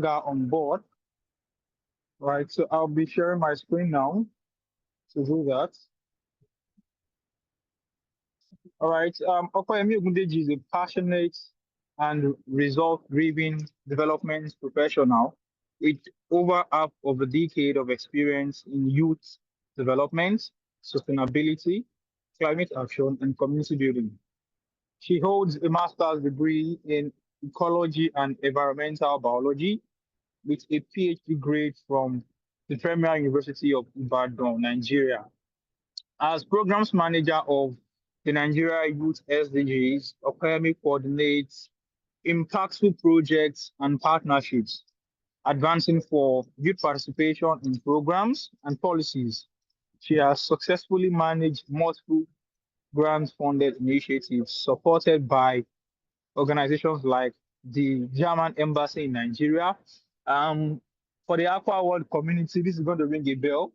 Are on board, right? So I'll be sharing my screen now to do that. All right. Opeyemi Ogundeji is a passionate and result-driven development professional with over half of a decade of experience in youth development, sustainability, climate action, and community building. She holds a master's degree in ecology and environmental biology with a PhD grade from the Premier University of Ibadan, Nigeria. As programs manager of the Nigeria Youth SDGs, Opeyemi coordinates impactful projects and partnerships, advancing for youth participation in programs and policies. She has successfully managed multiple grant-funded initiatives supported by organizations like the German Embassy in Nigeria. For the Aquaworld community, this is going to ring a bell.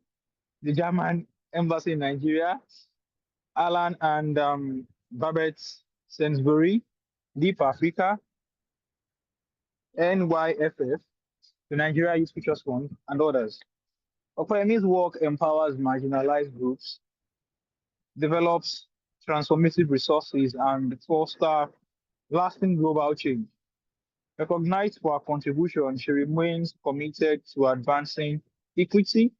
The German Embassy in Nigeria, Alan and Babette Sainsbury, Deep Africa, NYFF, the Nigeria Youth Futures Fund, and others. Opeyemi's work empowers marginalized groups, develops transformative resources, and fosters lasting global change. Recognized for her contribution, she remains committed to advancing equity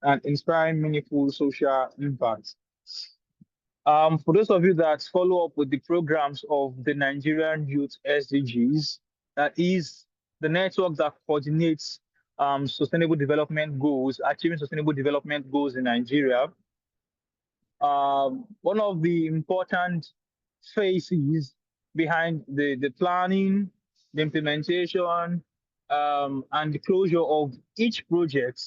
and inspiring meaningful social impact. For those of you that follow up with the programs of the Nigerian Youth SDGs, that is the network that coordinates sustainable development goals, achieving sustainable development goals in Nigeria. One of the important phases behind the planning, the implementation, and the closure of each project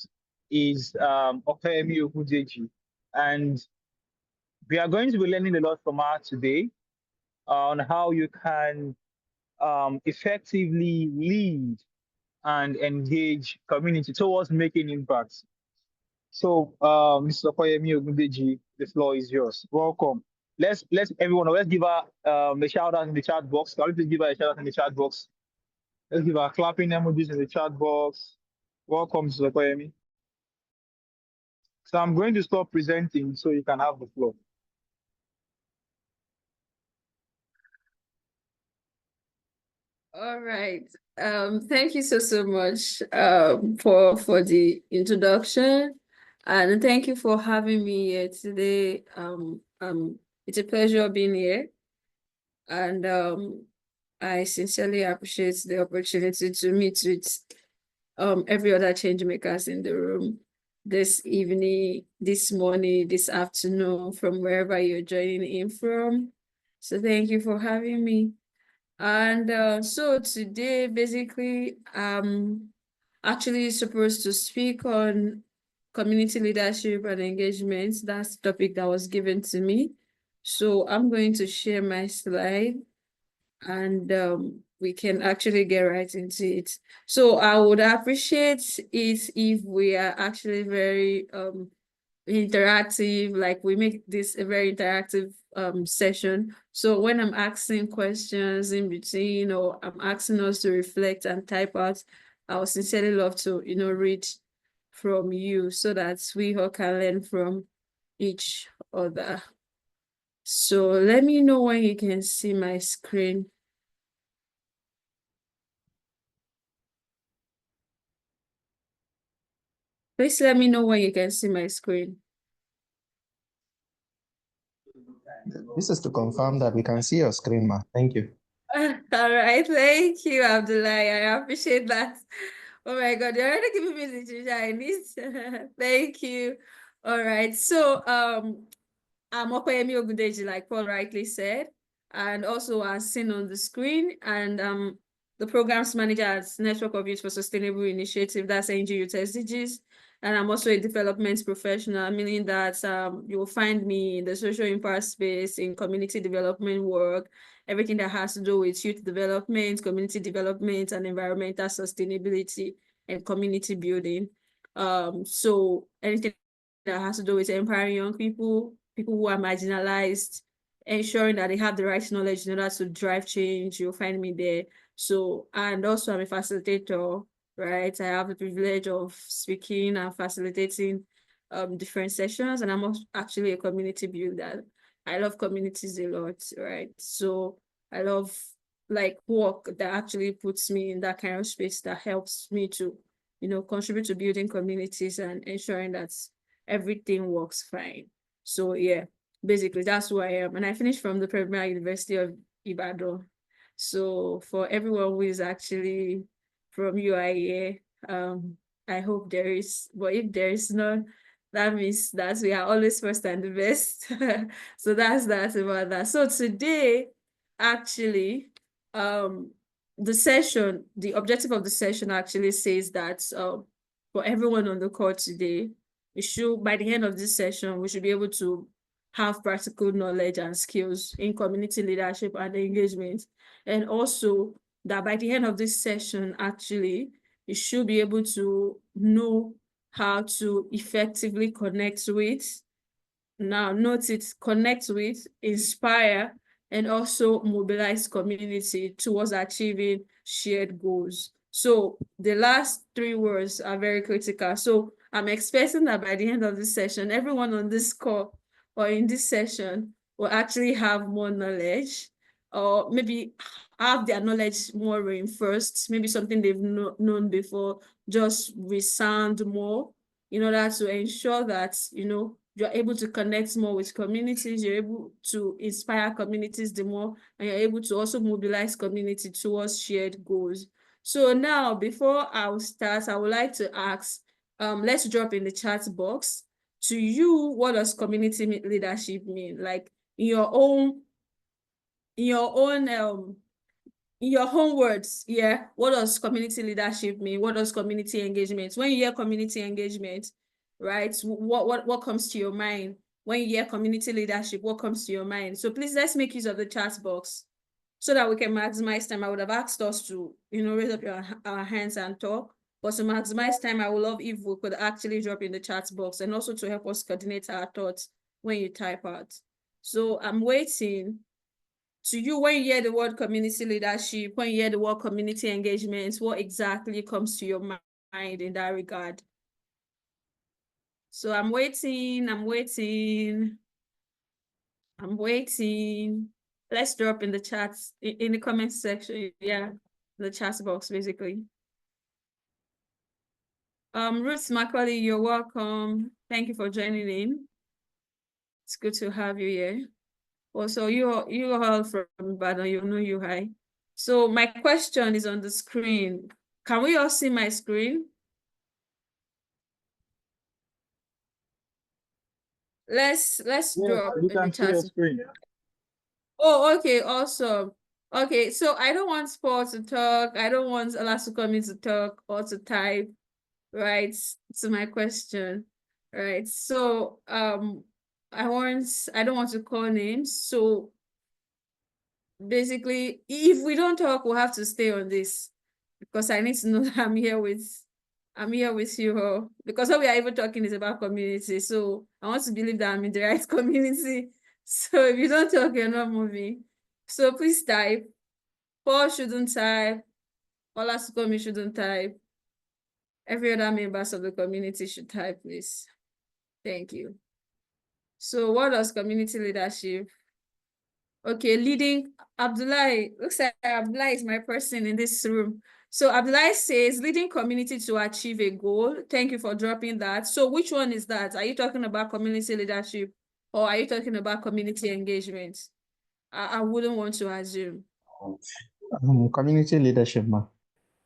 is Opeyemi Ogundeji. And we are going to be learning a lot from her today on how you can effectively lead and engage community towards making impacts. So, Mr. Opeyemi Ogundeji, the floor is yours. Welcome. Let's give her a shout out in the chat box. Can we please give her a shout out in the chat box? Let's give her clapping emojis in the chat box. Welcome, Mr. Opeyemi. So I'm going to stop presenting so you can have the floor. All right. Thank you so much for the introduction, and thank you for having me here today. It's a pleasure being here, and I sincerely appreciate the opportunity to meet with every other change makers in the room this evening, this morning, this afternoon, from wherever you're joining in from. So thank you for having me. And so today, basically, I'm actually supposed to speak on community leadership and engagement. That's the topic that was given to me. So I'm going to share my slide, and we can actually get right into it. So I would appreciate it if we are actually very interactive, like we make this a very interactive session. So when I'm asking questions in between, or I'm asking us to reflect and type out, I would sincerely love to, read from you so that we all can learn from each other. So let me know when you can see my screen. Please let me know when you can see my screen. This is to confirm that we can see your screen, ma. Thank you. All right, thank you, Abdullahi. I appreciate that. Oh my God, you're already giving me the ginger I need. Thank you. All right, so I'm Opeyemi Ogundeji, like Paul rightly said, and also as seen on the screen, and the programs manager at Network of Youth for Sustainable Initiative, that's NG Youth SDGs. And I'm also a development professional, meaning that you will find me in the social impact space, in community development work, everything that has to do with youth development, community development, and environmental sustainability and community building. So anything that has to do with empowering young people who are marginalized, ensuring that they have the right knowledge in order to drive change, you'll find me there. So, and also I'm a facilitator, right? I have the privilege of speaking and facilitating different sessions, and I'm also actually a community builder. I love communities a lot, right? So I love like work that actually puts me in that kind of space that helps me to, contribute to building communities and ensuring that everything works fine. So yeah, basically that's who I am. And I finished from the Premier University of Ibadan. So for everyone who is actually from UIA, I hope there is, but if there is none, that means that we are always first and the best. So that's about that. So today, actually, the objective of the session actually says that for everyone on the call today, by the end of this session, we should be able to have practical knowledge and skills in community leadership and engagement. And also that by the end of this session, actually, you should be able to know how to effectively connect with, now note it, connect with, inspire, and also mobilize community towards achieving shared goals. So the last 3 words are very critical. So I'm expecting that by the end of this session, everyone on this call or in this session will actually have more knowledge, or maybe have their knowledge more reinforced, maybe something they've known before just resound more, in order to ensure that, you're able to connect more with communities, you're able to inspire communities the more, and you're able to also mobilize community towards shared goals. So now, before I start, I would like to ask, let's drop in the chat box, to you, what does community leadership mean? Like in your own words, yeah, what does community leadership mean? What does community engagement? When you hear community engagement, right, what comes to your mind? When you hear community leadership, what comes to your mind? So please, let's make use of the chat box so that we can maximize time. I would have asked us to, raise up our hands and talk, but to maximize time, I would love if we could actually drop in the chat box, and also to help us coordinate our thoughts when you type out. So I'm waiting. To you, when you hear the word community leadership, when you hear the word community engagement, what exactly comes to your mind in that regard? So I'm waiting. Let's drop in the chat, in the comment section. Yeah, the chat box, basically. Ruth Macaulay, you're welcome. Thank you for joining in. It's good to have you here. Also, you all from Ibadan, you know you hi. So my question is on the screen. Can we all see my screen? Let's drop We in the can see chat. your screen. Oh, okay, awesome. Okay, so I don't want Paul to talk. I don't want Olasukomi to talk or to type, right? To my question, right? So I don't want to call names. So basically, if we don't talk, we'll have to stay on this, because I need to know that I'm here with you all, because what we are even talking is about community. So I want to believe that I'm in the right community. So if you don't talk, you're not moving. So please type. Paul shouldn't type. Olasukomi shouldn't type. Every other members of the community should type, please. Thank you. So what does community leadership? Okay, leading, Abdullahi, looks like Abdullahi is my person in this room. So Abdullahi says, leading community to achieve a goal. Thank you for dropping that. So which one is that? Are you talking about community leadership, or are you talking about community engagement? I wouldn't want to assume. Community leadership, ma.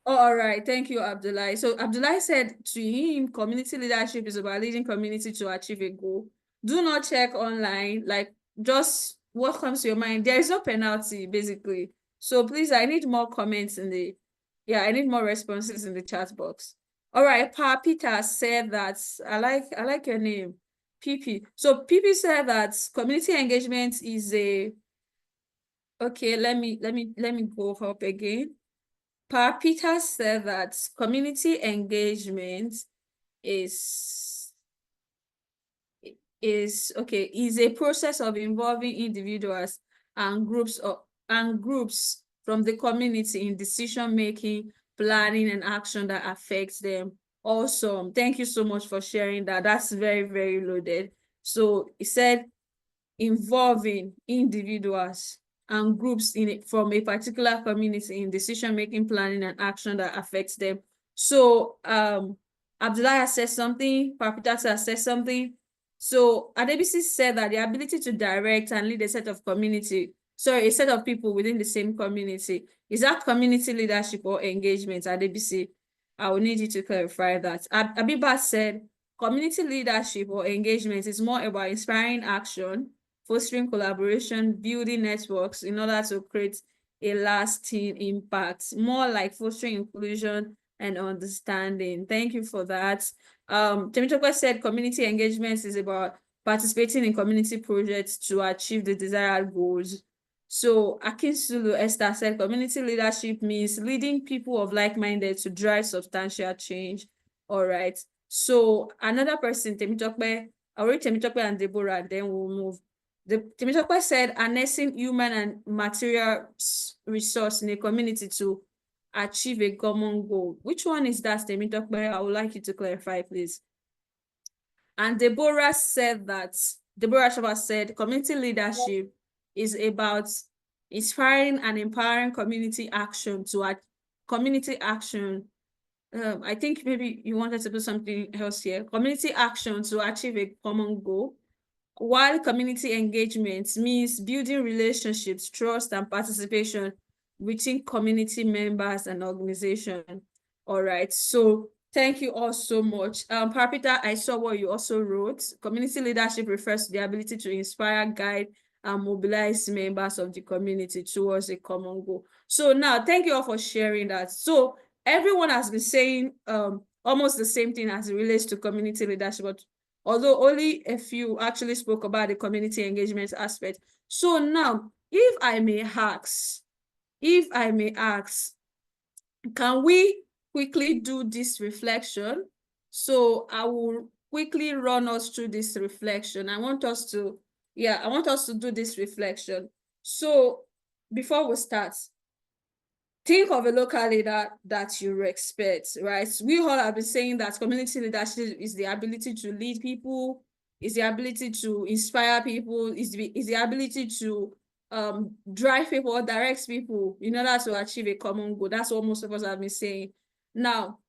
Oh, all right, thank you, Abdullahi. So Abdullahi said to him, community leadership is about leading community to achieve a goal. Do not check online, like just what comes to your mind. There is no penalty, basically. So please, I need more comments I need more responses in the chat box. All right, Pa Peter said that, I like your name, PP. So PP said that community engagement is okay, let me go up again. Pa Peter said that community engagement is a process of involving individuals and groups from the community in decision making planning and action that affects them. Awesome. Thank you so much for sharing that. That's very, very loaded. So it said involving individuals and groups from a particular community in decision-making, planning, and action that affects them. So Abdullah has said something, Papita has said something. So Adebisi said that the ability to direct and lead a set of people within the same community, is that community leadership or engagement? Adebisi, I will need you to clarify that. Abiba said community leadership or engagement is more about inspiring action, fostering collaboration, building networks in order to create a lasting impact, more like fostering inclusion and understanding. Thank you for that. Temitope said community engagement is about participating in community projects to achieve the desired goals. So Akinsulu Esther said community leadership means leading people of like-minded to drive substantial change. All right. So another person, Temitope, I'll read Temitope and Deborah, and then we'll move. Temitope said harnessing human and material resource in a community to achieve a common goal. Which one is that, Temitope? I would like you to clarify, please. And Deborah Shaba said community leadership is about inspiring and empowering community action I think maybe you wanted to put something else here. Community action to achieve a common goal, while community engagement means building relationships, trust, and participation within community members and organizations. All right, so thank you all so much. Parpita, I saw what you also wrote. Community leadership refers to the ability to inspire, guide, and mobilize members of the community towards a common goal. So now, thank you all for sharing that. So everyone has been saying almost the same thing as it relates to community leadership, but although only a few actually spoke about the community engagement aspect. So now, if I may ask, can we quickly do this reflection? So I will quickly run us through this reflection. I want us to do this reflection. So before we start, think of a local leader that you respect, right? We all have been saying that community leadership is the ability to lead people, is the ability to inspire people, is the ability to drive people or direct people in order to achieve a common goal. That's what most of us have been saying. Now,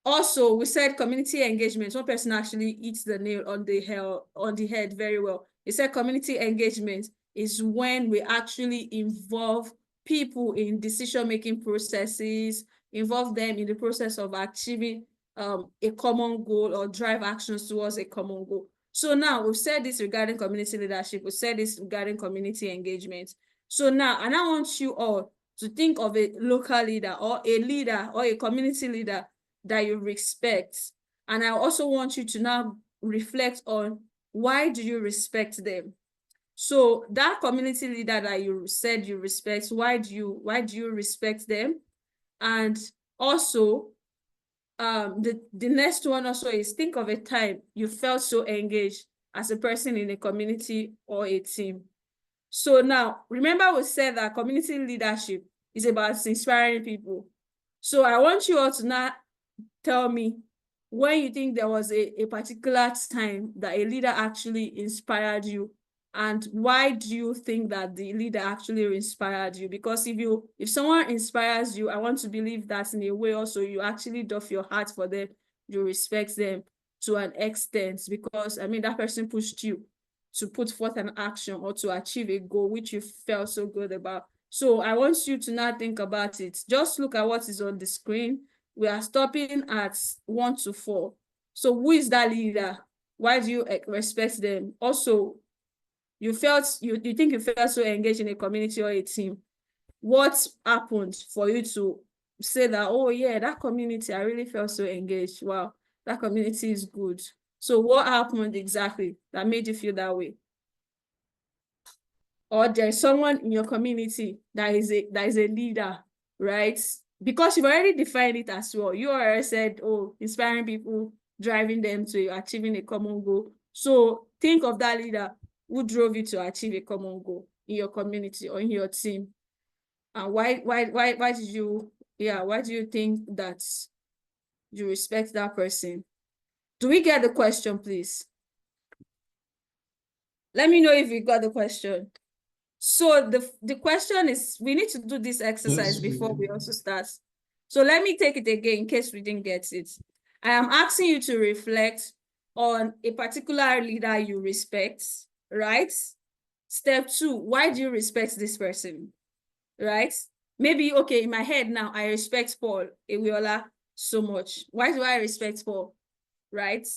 also, we said community engagement. One person actually hits the nail on the head very well. He said community engagement is when we actually involve people in decision-making processes, involve them in the process of achieving a common goal or drive actions towards a common goal. So now we've said this regarding community leadership, we've said this regarding community engagement. So now, and I want you all to think of a local leader or a community leader that you respect. And I also want you to now reflect on why do you respect them? So that community leader that you said you respect, why do you respect them? And also, the next one also is think of a time you felt so engaged as a person in a community or a team. So now, remember we said that community leadership is about inspiring people. So I want you all to now tell me when you think there was a particular time that a leader actually inspired you, and why do you think that the leader actually inspired you? Because if someone inspires you, I want to believe that in a way also you actually doff your heart for them, you respect them to an extent, because I mean that person pushed you to put forth an action or to achieve a goal which you felt so good about. So I want you to not think about it. Just look at what is on the screen. We are stopping at 1 to 4. So who is that leader? Why do you respect them? Also, you think you felt so engaged in a community or a team. What happened for you to say that, oh yeah, that community, I really felt so engaged. Wow, that community is good. So what happened exactly that made you feel that way? Or there's someone in your community that is a leader, right? Because you've already defined it as well. You already said, oh, inspiring people, driving them to achieving a common goal. So think of that leader who drove you to achieve a common goal in your community or in your team. And why did you Yeah, why do you think that you respect that person? Do we get the question, please? Let me know if you got the question. So the question is, we need to do this exercise before we also start. So let me take it again in case we didn't get it. I am asking you to reflect on a particular leader you respect, right? Step 2, why do you respect this person, right? Maybe, okay, in my head now, I respect Paul Ewiola so much. Why do I respect Paul, right?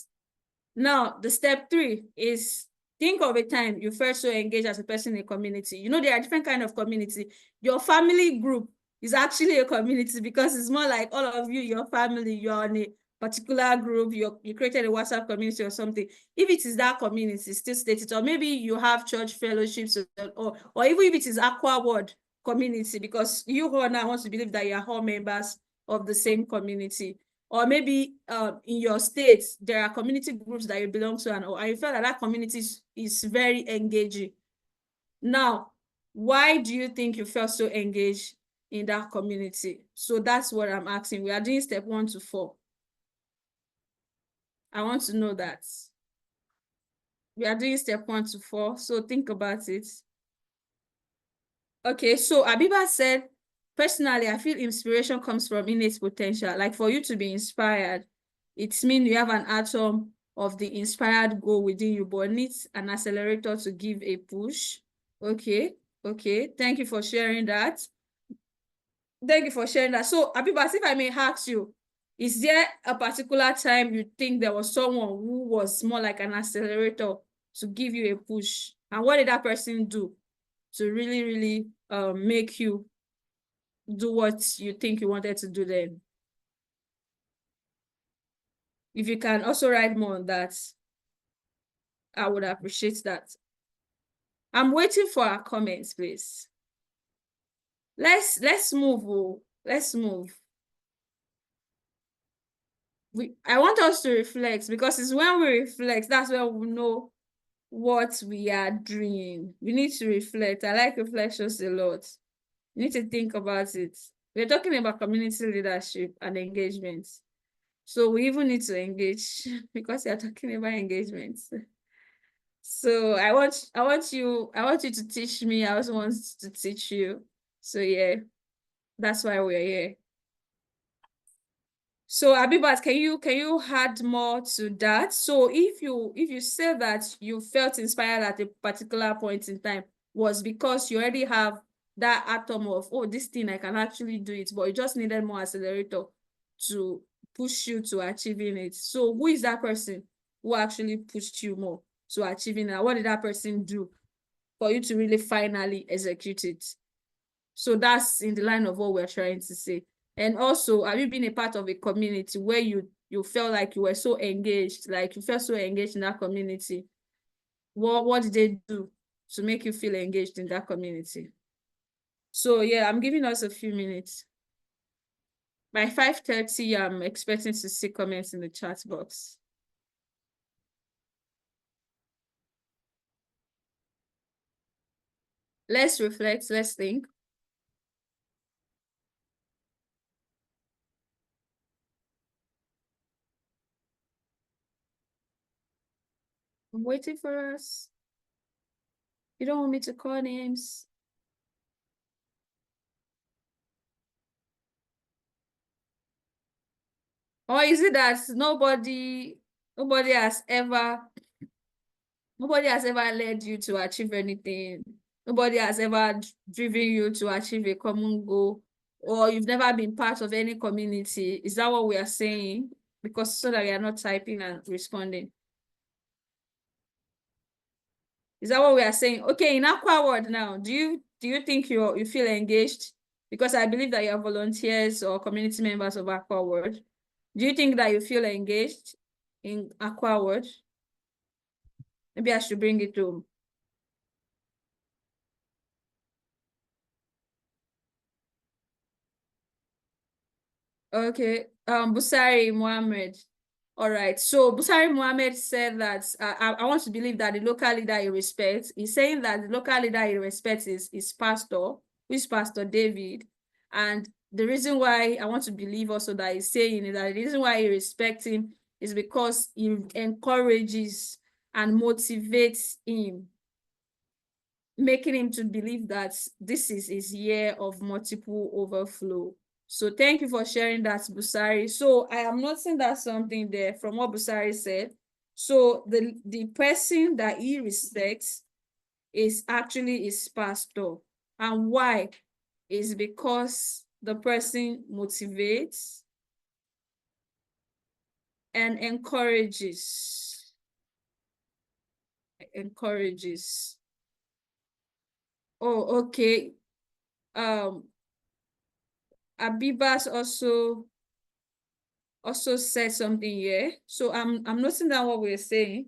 Now, the step 3 is think of a time you first so engaged as a person in a community. You know, there are different kinds of community. Your family group is actually a community because it's more like all of you, your family, you're on a particular group, you created a WhatsApp community or something. If it is that community, still state it, or maybe you have church fellowships, or even if it is Aquaworld community, because you all now want to believe that you are all members of the same community. Or maybe in your state, there are community groups that you belong to, and you feel that that community is very engaging. Now, why do you think you felt so engaged in that community? So that's what I'm asking. We are doing step 1 to 4. I want to know that. We are doing step 1 to 4, so think about it. Okay, so Abiba said, personally, I feel inspiration comes from innate potential. Like for you to be inspired, it means you have an atom of the inspired goal within you, but needs an accelerator to give a push. Okay, okay. Thank you for sharing that. Thank you for sharing that. So, Abibas, if I may ask you, is there a particular time you think there was someone who was more like an accelerator to give you a push? And what did that person do to really, really make you do what you think you wanted to do then? If you can also write more on that, I would appreciate that. I'm waiting for our comments, please. Let's move. Oh. Let's move. I want us to reflect, because it's when we reflect, that's when we know what we are doing. We need to reflect. I like reflections a lot. You need to think about it. We're talking about community leadership and engagement. So we even need to engage because you're talking about engagement. So I want you to teach me. I also want to teach you. So yeah, that's why we're here. So Abibat, can you add more to that? So if you say that you felt inspired at a particular point in time was because you already have that atom of, oh, this thing I can actually do it, but you just needed more accelerator to push you to achieving it. So who is that person who actually pushed you more to achieving it? What did that person do for you to really finally execute it? So that's in the line of what we're trying to say. And also, have you been a part of a community where you felt like you were so engaged, like you felt so engaged in that community? What did they do to make you feel engaged in that community? So yeah, I'm giving us a few minutes. By 5:30, I'm expecting to see comments in the chat box. Let's reflect, let's think. I'm waiting for us. You don't want me to call names? Or is it that nobody has ever led you to achieve anything? Nobody has ever driven you to achieve a common goal, or you've never been part of any community? Is that what we are saying? Because so that we are not typing and responding. Is that what we are saying? Okay, in Aquaworld now, do you think you feel engaged? Because I believe that you are volunteers or community members of Aquaworld. Do you think that you feel engaged in Aquaworld? Maybe I should bring it home. Okay, Busari Mohammed. All right, so Busari Mohammed said that I want to believe that the local leader he respects, he's saying that the local leader he respects is pastor, who is Pastor David, and the reason why I want to believe also that he's saying is that the reason why he respects him is because he encourages and motivates him, making him to believe that this is his year of multiple overflow. So thank you for sharing that, Busari. So I am noticing that something there from what Busari said. So the person that he respects is actually his pastor. And why? Is because the person motivates and encourages. Oh, okay. Abibas also said something here. So I'm noting down what we're saying.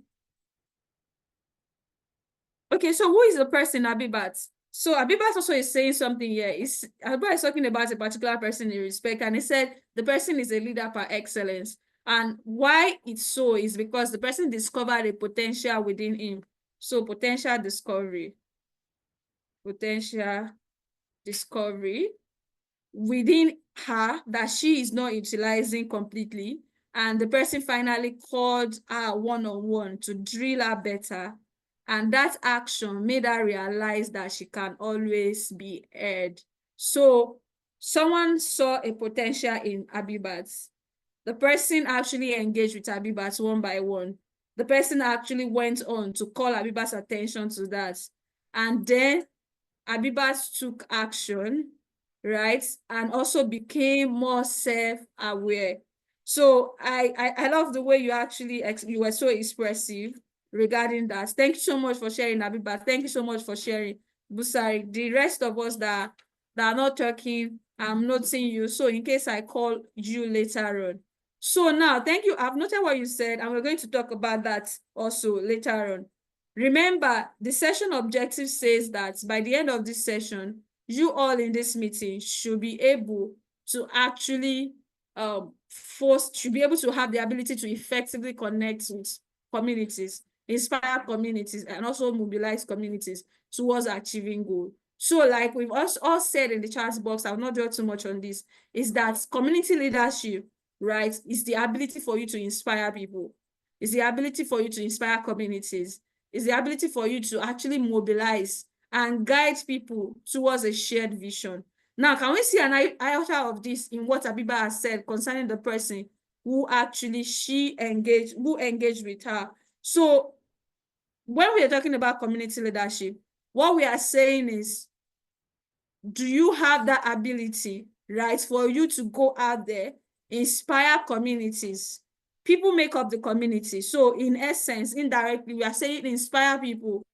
Okay, so who is the person, Abibat? So Abibat also is saying something here. Abibat is talking about a particular person in respect, and he said the person is a leader par excellence. And why it's so is because the person discovered a potential within him. So potential discovery within her that she is not utilizing completely. And the person finally called her one-on-one to drill her better. And that action made her realize that she can always be heard. So someone saw a potential in Abibat. The person actually engaged with Abibat one by one. The person actually went on to call Abibat's attention to that. And then Abibat took action, right? And also became more self-aware. So I love the way you were so expressive regarding that. Thank you so much for sharing, Abibat. Thank you so much for sharing, Busari. The rest of us that are not talking, I'm noting you. So in case I call you later on. So now, thank you. I've noted what you said, and we're going to talk about that also later on. Remember, the session objective says that by the end of this session, you all in this meeting should be able to actually should be able to have the ability to effectively connect with communities, inspire communities, and also mobilize communities towards achieving goals. So like we've all said in the chat box, I'll not dwell too much on this, is that community leadership, right, is the ability for you to inspire people. It's the ability for you to inspire communities. It's the ability for you to actually mobilize and guide people towards a shared vision. Now, can we see an iota of this in what Abiba has said concerning the person who actually engaged with her? So when we are talking about community leadership, what we are saying is, do you have that ability, right, for you to go out there, inspire communities? People make up the community. So in essence, indirectly, we are saying inspire people,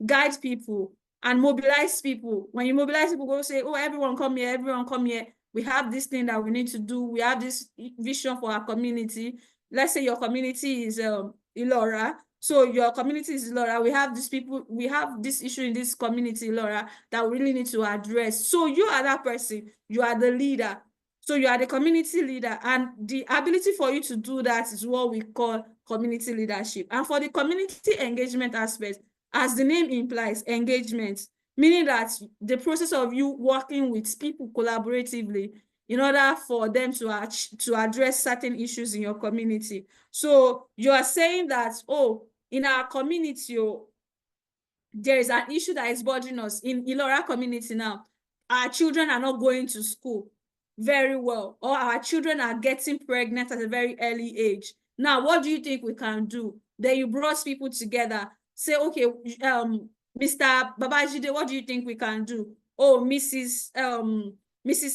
guide people, and mobilize people. When you mobilize people, go say, oh, everyone come here, everyone come here. We have this thing that we need to do. We have this vision for our community. Let's say your community is Ilora. So your community is Ilora. We have these people, we have this issue in this community, Ilora, that we really need to address. So you are that person. You are the leader. So you are the community leader, and the ability for you to do that is what we call community leadership. And for the community engagement aspect, as the name implies, engagement, meaning that the process of you working with people collaboratively in order for them to address certain issues in your community. So you are saying that, oh, in our community, there is an issue that is bothering us. In Ilora community now, our children are not going to school very well, or our children are getting pregnant at a very early age. Now, what do you think we can do? Then you brought people together, say, okay, Mr. Babajide, what do you think we can do? Oh, Mrs.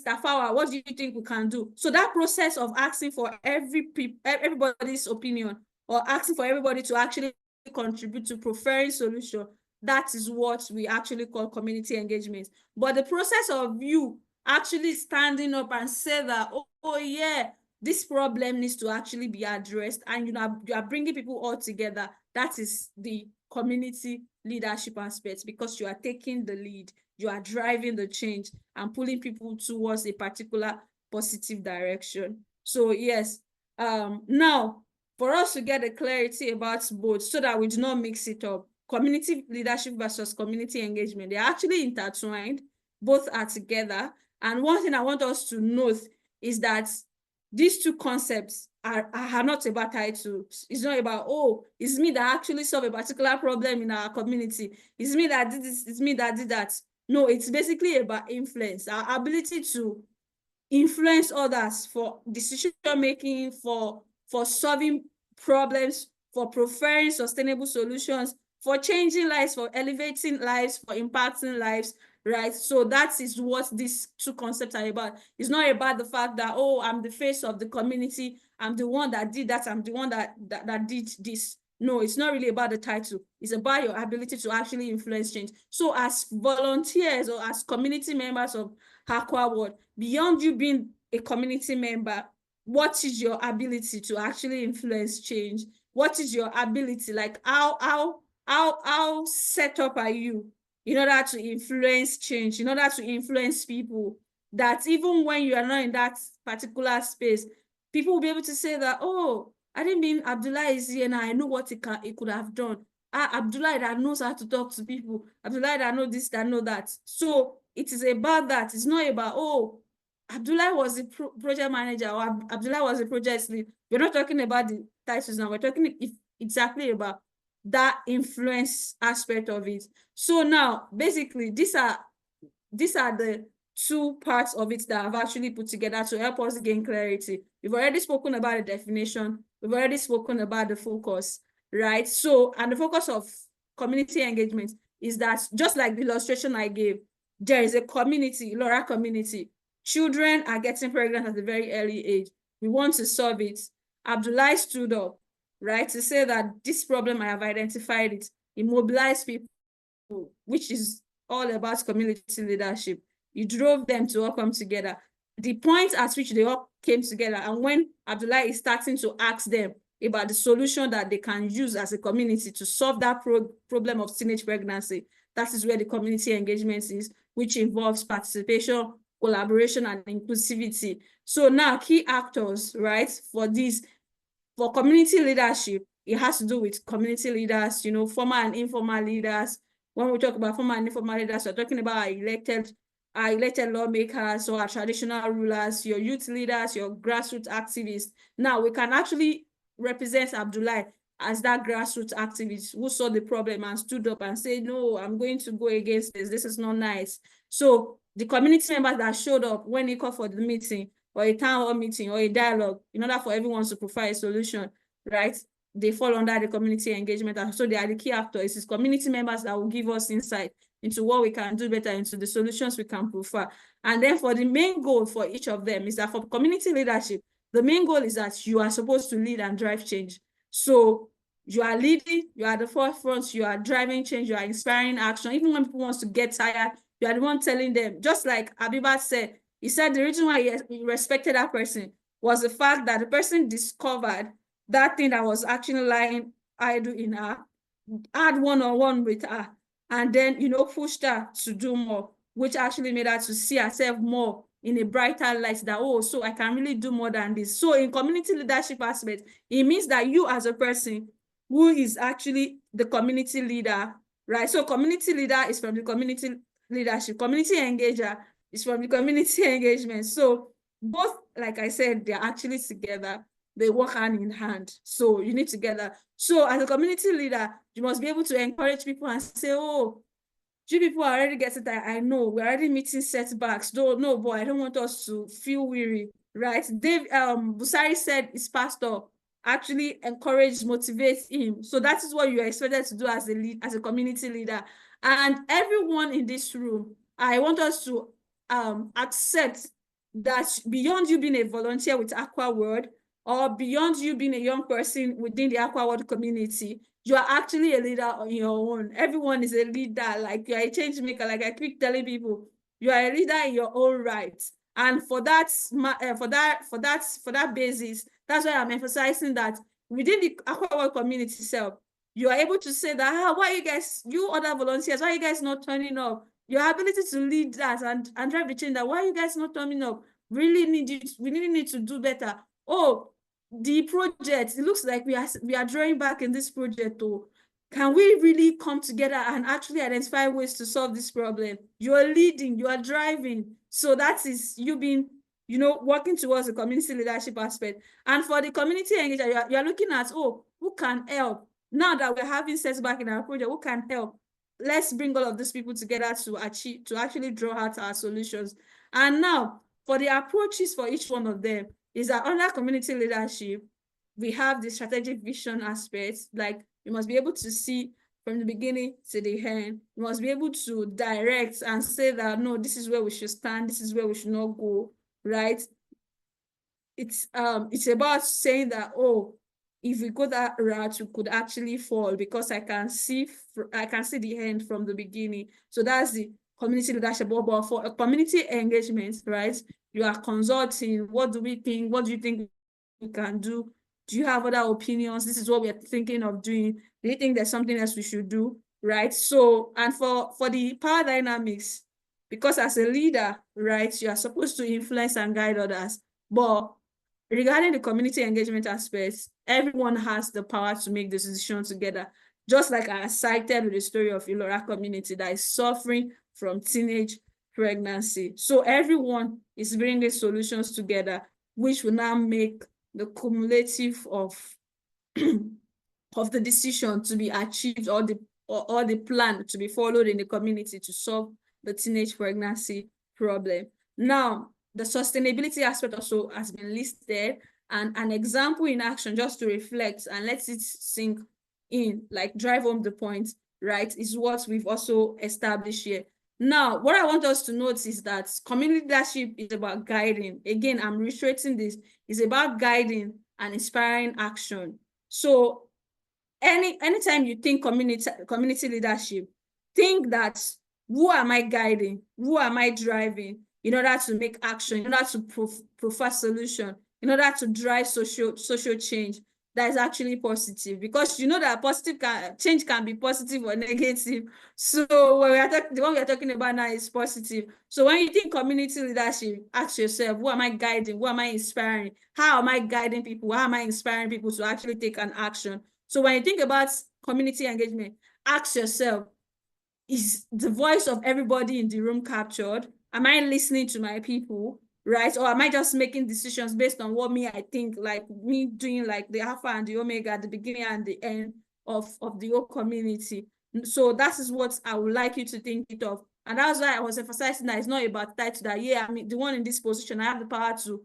Tafawa, what do you think we can do? So that process of asking for everybody's opinion, or asking for everybody to actually contribute to preferring solution, that is what we actually call community engagement. But the process of you actually standing up and say that, oh yeah, this problem needs to actually be addressed, and you are bringing people all together, that is the community leadership aspect, because you are taking the lead, you are driving the change and pulling people towards a particular positive direction. So yes, now for us to get a clarity about both, so that we do not mix it up, community leadership versus community engagement, they're actually intertwined, both are together. And one thing I want us to note is that these two concepts are not about titles. It's not about, oh, it's me that actually solve a particular problem in our community. It's me that did this, it's me that did that. No, it's basically about influence, our ability to influence others for decision making, for solving problems, for preferring sustainable solutions, for changing lives, for elevating lives, for impacting lives, right? So that is what these two concepts are about. It's not about the fact that, oh, I'm the face of the community, I'm the one that did that, I'm the one that did this. No, it's not really about the title. It's about your ability to actually influence change. So as volunteers or as community members of Aquaworld, beyond you being a community member, what is your ability to actually influence change? What is your ability? Like how set up are you in order to influence change, in order to influence people, that even when you are not in that particular space, people will be able to say that, oh, I didn't mean Abdullah is here now, I know what he could have done. Abdullah that knows how to talk to people, Abdullah that know this, that know that. So it is about that. It's not about, oh, Abdullah was the project manager or Abdullah was the project lead. We're not talking about the titles now. We're talking exactly about that influence aspect of it. So now, basically, these are the two parts of it that I've actually put together to help us gain clarity. We've already spoken about the definition. We've already spoken about the focus, right? So, and the focus of community engagement is that, just like the illustration I gave, there is a community, Laura community. Children are getting pregnant at a very early age. We want to solve it. Abdullah stood up, right, to say that this problem, I have identified it, immobilize people, which is all about community leadership. You drove them to all come together. The point at which they all came together, and when Abdullah is starting to ask them about the solution that they can use as a community to solve that problem of teenage pregnancy, that is where the community engagement is, which involves participation, collaboration, and inclusivity. So now, key actors, right, for this, for community leadership, it has to do with community leaders, you know, formal and informal leaders. When we talk about formal and informal leaders, we're talking about our elected lawmakers or our traditional rulers, your youth leaders, your grassroots activists. Now, we can actually represent Abdullah as that grassroots activist who saw the problem and stood up and said, no, I'm going to go against this. This is not nice. So the community members that showed up when he called for the meeting, or a town hall meeting, or a dialogue, in order for everyone to provide a solution, right? They fall under the community engagement. And so they are the key actors. It's community members that will give us insight into what we can do better, into the solutions we can prefer. And then for the main goal for each of them is that for community leadership, the main goal is that you are supposed to lead and drive change. So you are leading, you are at the forefront, you are driving change, you are inspiring action. Even when people want to get tired, you are the one telling them, just like Abibat said, he said the reason why he respected that person was the fact that the person discovered that thing that was actually lying idle in her, had one-on-one with her, and then, you know, pushed her to do more, which actually made her to see herself more in a brighter light, that, oh, so I can really do more than this. So in community leadership aspect, it means that you as a person who is actually the community leader, right? So community leader is from the community leadership, community engager is from the community engagement. So both, like I said, they're actually together. They work hand in hand. So you need together. So as a community leader, you must be able to encourage people and say, oh, you people are already getting that. I know we're already meeting setbacks. No, boy, I don't want us to feel weary, right? Dave Busari said his pastor actually encouraged, motivates him. So that is what you are expected to do as a community leader. And everyone in this room, I want us to accept that beyond you being a volunteer with Aquaworld, or beyond you being a young person within the Aquaworld community, you are actually a leader on your own. Everyone is a leader. Like, you are a change maker. Like I keep telling people, you are a leader in your own right. And for that basis, that's why I'm emphasizing that within the Aquaworld community itself, you are able to say that, why you guys, you other volunteers, why you guys not turning up? Your ability to lead that and drive the change, that why you guys not turning up? We really need to do better. Oh, the project, it looks like we are drawing back in this project. Oh, can we really come together and actually identify ways to solve this problem? You are leading, you are driving, So that is you being, working towards the community leadership aspect. And for the community engagement, you're looking at, oh, who can help? Now that we're having setback in our project, who can help? Let's bring all of these people together to actually draw out our solutions. And now, for the approaches for each one of them, is that under community leadership, we have the strategic vision aspect. Like, you must be able to see from the beginning to the end. You must be able to direct and say that, no, this is where we should stand, this is where we should not go, right? It's about saying that, oh, if we go that route, we could actually fall, because I can see the end from the beginning. So that's the community leadership. But for a community engagement, right, you are consulting. What do we think? What do you think we can do? Do you have other opinions? This is what we are thinking of doing. Do you think there's something else we should do? Right? So, and for the power dynamics, because as a leader, right, you are supposed to influence and guide others. But regarding the community engagement aspects, everyone has the power to make this decision together. Just like I cited with the story of Ilora community that is suffering from teenage pregnancy. So everyone is bringing solutions together, which will now make the cumulative of the decision to be achieved, or the plan to be followed in the community to solve the teenage pregnancy problem. Now, the sustainability aspect also has been listed, and an example in action, just to reflect and let it sink in, like drive home the point, right, is what we've also established here. Now, what I want us to note is that community leadership is about guiding. Again, I'm reiterating this, is about guiding and inspiring action. So anytime you think community leadership, think that, who am I guiding? Who am I driving in order to make action, in order to provide solution, in order to drive social change that is actually positive? Because you know that change can be positive or negative. So the one we are talking about now is positive. So when you think community leadership, ask yourself, who am I guiding? Who am I inspiring? How am I guiding people? How am I inspiring people to actually take an action? So when you think about community engagement, ask yourself, is the voice of everybody in the room captured? Am I listening to my people, right? Or am I just making decisions based on what I think, like me doing like the alpha and the omega at the beginning and the end of the whole community? So that is what I would like you to think it of. And that's why I was emphasizing that it's not about title, that, yeah, I mean, the one in this position, I have the power to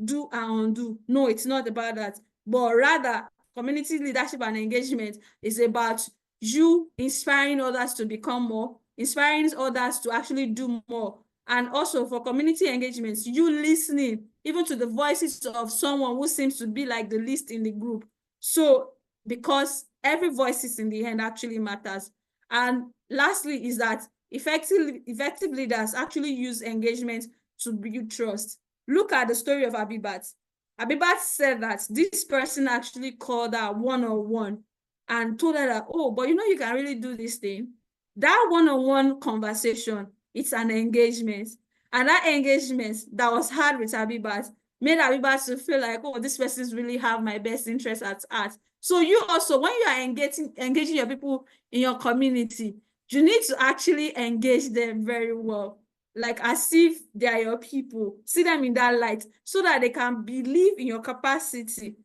do and undo. No, it's not about that. But rather, community leadership and engagement is about you inspiring others to become more, inspiring others to actually do more. And also for community engagements, you listening even to the voices of someone who seems to be like the least in the group. So, because every voice is in the end actually matters. And lastly is that effective leaders actually use engagement to build trust. Look at the story of Abibat. Abibat said that this person actually called her one-on-one and told her that, oh, but you can really do this thing. That one-on-one conversation, it's an engagement. And that engagement that was had with Abibat made Abibat to feel like, oh, this person's really have my best interest at heart. So you also, when you are engaging your people in your community, you need to actually engage them very well, like as if they are your people. See them in that light so that they can believe in your capacity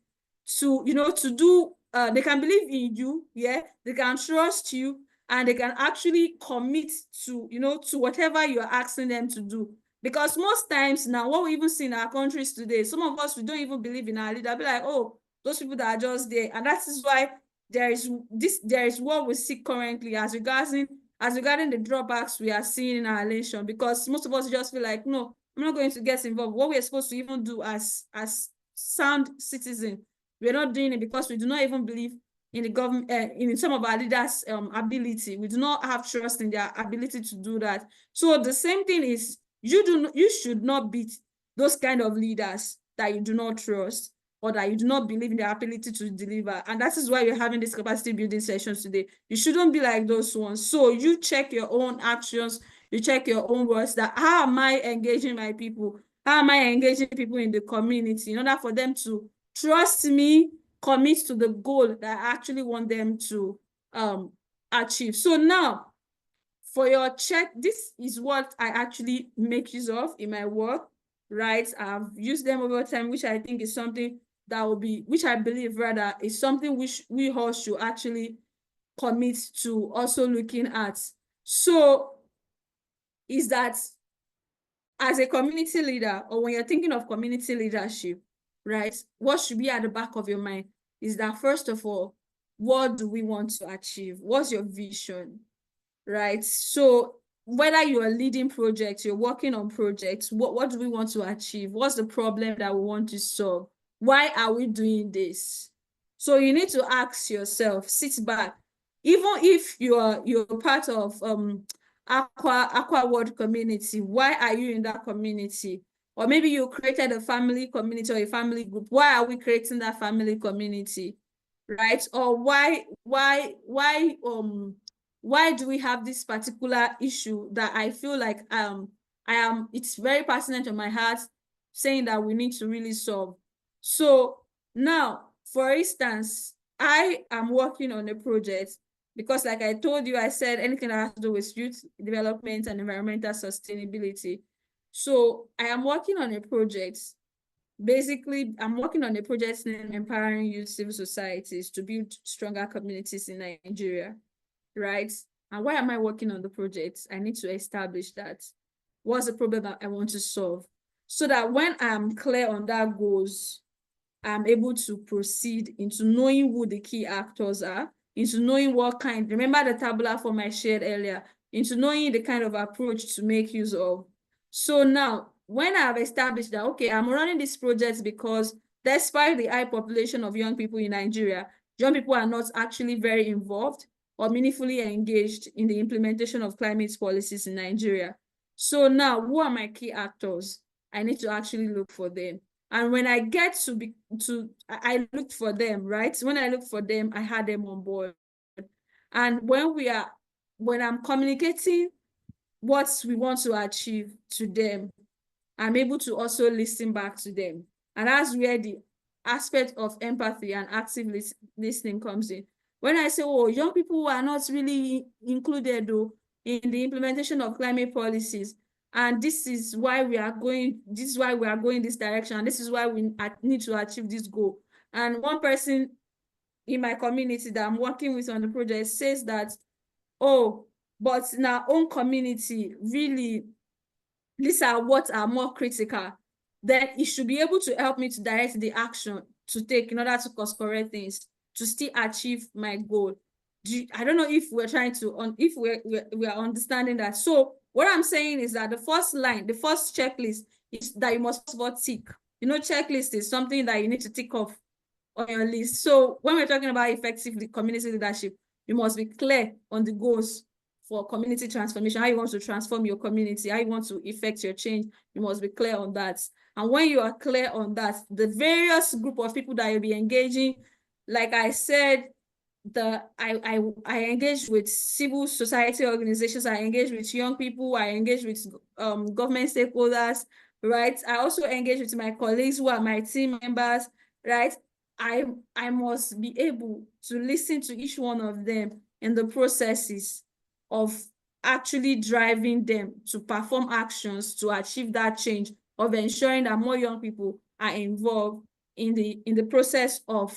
to, to do, they can believe in you, yeah, they can trust you, and they can actually commit to, to whatever you're asking them to do. Because most times now, what we even see in our countries today, some of us, we don't even believe in our leader. Be like, oh, those people that are just there. And that is why there is what we see currently as regarding the drawbacks we are seeing in our nation. Because most of us just feel like, no, I'm not going to get involved. What we're supposed to even do as sound citizens, we're not doing it because we do not even believe in the government, in some of our leaders' ability. We do not have trust in their ability to do that. So the same thing is, you should not beat those kind of leaders that you do not trust or that you do not believe in their ability to deliver. And that is why we're having this capacity building sessions today. You shouldn't be like those ones. So you check your own actions, you check your own words, that how am I engaging my people? How am I engaging people in the community in order for them to trust me, commit to the goal that I actually want them to achieve? So now, for your check, this is what I actually make use of in my work, right? I've used them over time, which I think is something that will be, which I believe rather is something which we all should actually commit to also looking at. So is that as a community leader, or when you're thinking of community leadership, right, what should be at the back of your mind is that, first of all, what do we want to achieve? What's your vision, right? So whether you are leading projects, you're working on projects, what do we want to achieve? What's the problem that we want to solve? Why are we doing this? So you need to ask yourself, sit back, even if you're part of Aquaworld community, why are you in that community? Or maybe you created a family community or a family group. Why are we creating that family community? Right? Or why do we have this particular issue that I feel like it's very passionate on my heart, saying that we need to really solve. So now, for instance, I am working on a project because, like I told you, I said anything that has to do with youth development and environmental sustainability. So I am working on a project. Basically, I'm working on a project named Empowering Youth Civil Societies to Build Stronger Communities in Nigeria, right? And why am I working on the project? I need to establish that. What's the problem that I want to solve? So that when I'm clear on that goals, I'm able to proceed into knowing who the key actors are, into knowing what kind, remember the tabular form I shared earlier, into knowing the kind of approach to make use of. So now, when I have established that, okay, I'm running this project because despite the high population of young people in Nigeria, young people are not actually very involved or meaningfully engaged in the implementation of climate policies in Nigeria. So now, who are my key actors? I need to actually look for them. And when I get I looked for them, right? When I looked for them, I had them on board. And when I'm communicating what we want to achieve to them, I'm able to also listen back to them. And that's where the aspect of empathy and active listening comes in. When I say, oh, young people are not really included though in the implementation of climate policies, and this is why we are going this direction, and this is why we need to achieve this goal. And one person in my community that I'm working with on the project says that, oh, but in our own community, really, these are what are more critical, then it should be able to help me to direct the action to take in order to course correct things, to still achieve my goal. I don't know if we're trying to, if we are understanding that. So what I'm saying is that the first checklist is that you must first of all tick. You know, checklist is something that you need to tick off on your list. So when we're talking about effective community leadership, you must be clear on the goals for community transformation, how you want to transform your community, how you want to effect your change. You must be clear on that. And when you are clear on that, the various group of people that you'll be engaging, like I said, I engage with civil society organizations, I engage with young people, I engage with government stakeholders, right? I also engage with my colleagues who are my team members, right? I must be able to listen to each one of them in the processes of actually driving them to perform actions to achieve that change, of ensuring that more young people are involved in the process of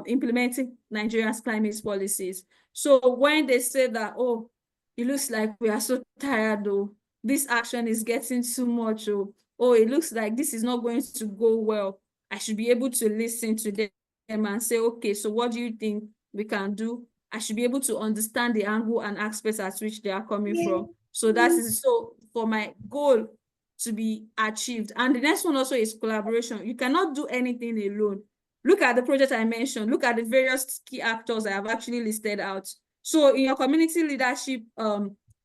implementing Nigeria's climate policies. So when they say that, oh, it looks like we are so tired, though, this action is getting too much, oh, it looks like this is not going to go well, I should be able to listen to them and say, okay, so what do you think we can do? I should be able to understand the angle and aspects at which they are coming from. So that is so for my goal to be achieved. And the next one also is collaboration. You cannot do anything alone. Look at the project I mentioned. Look at the various key actors I have actually listed out. So in your community leadership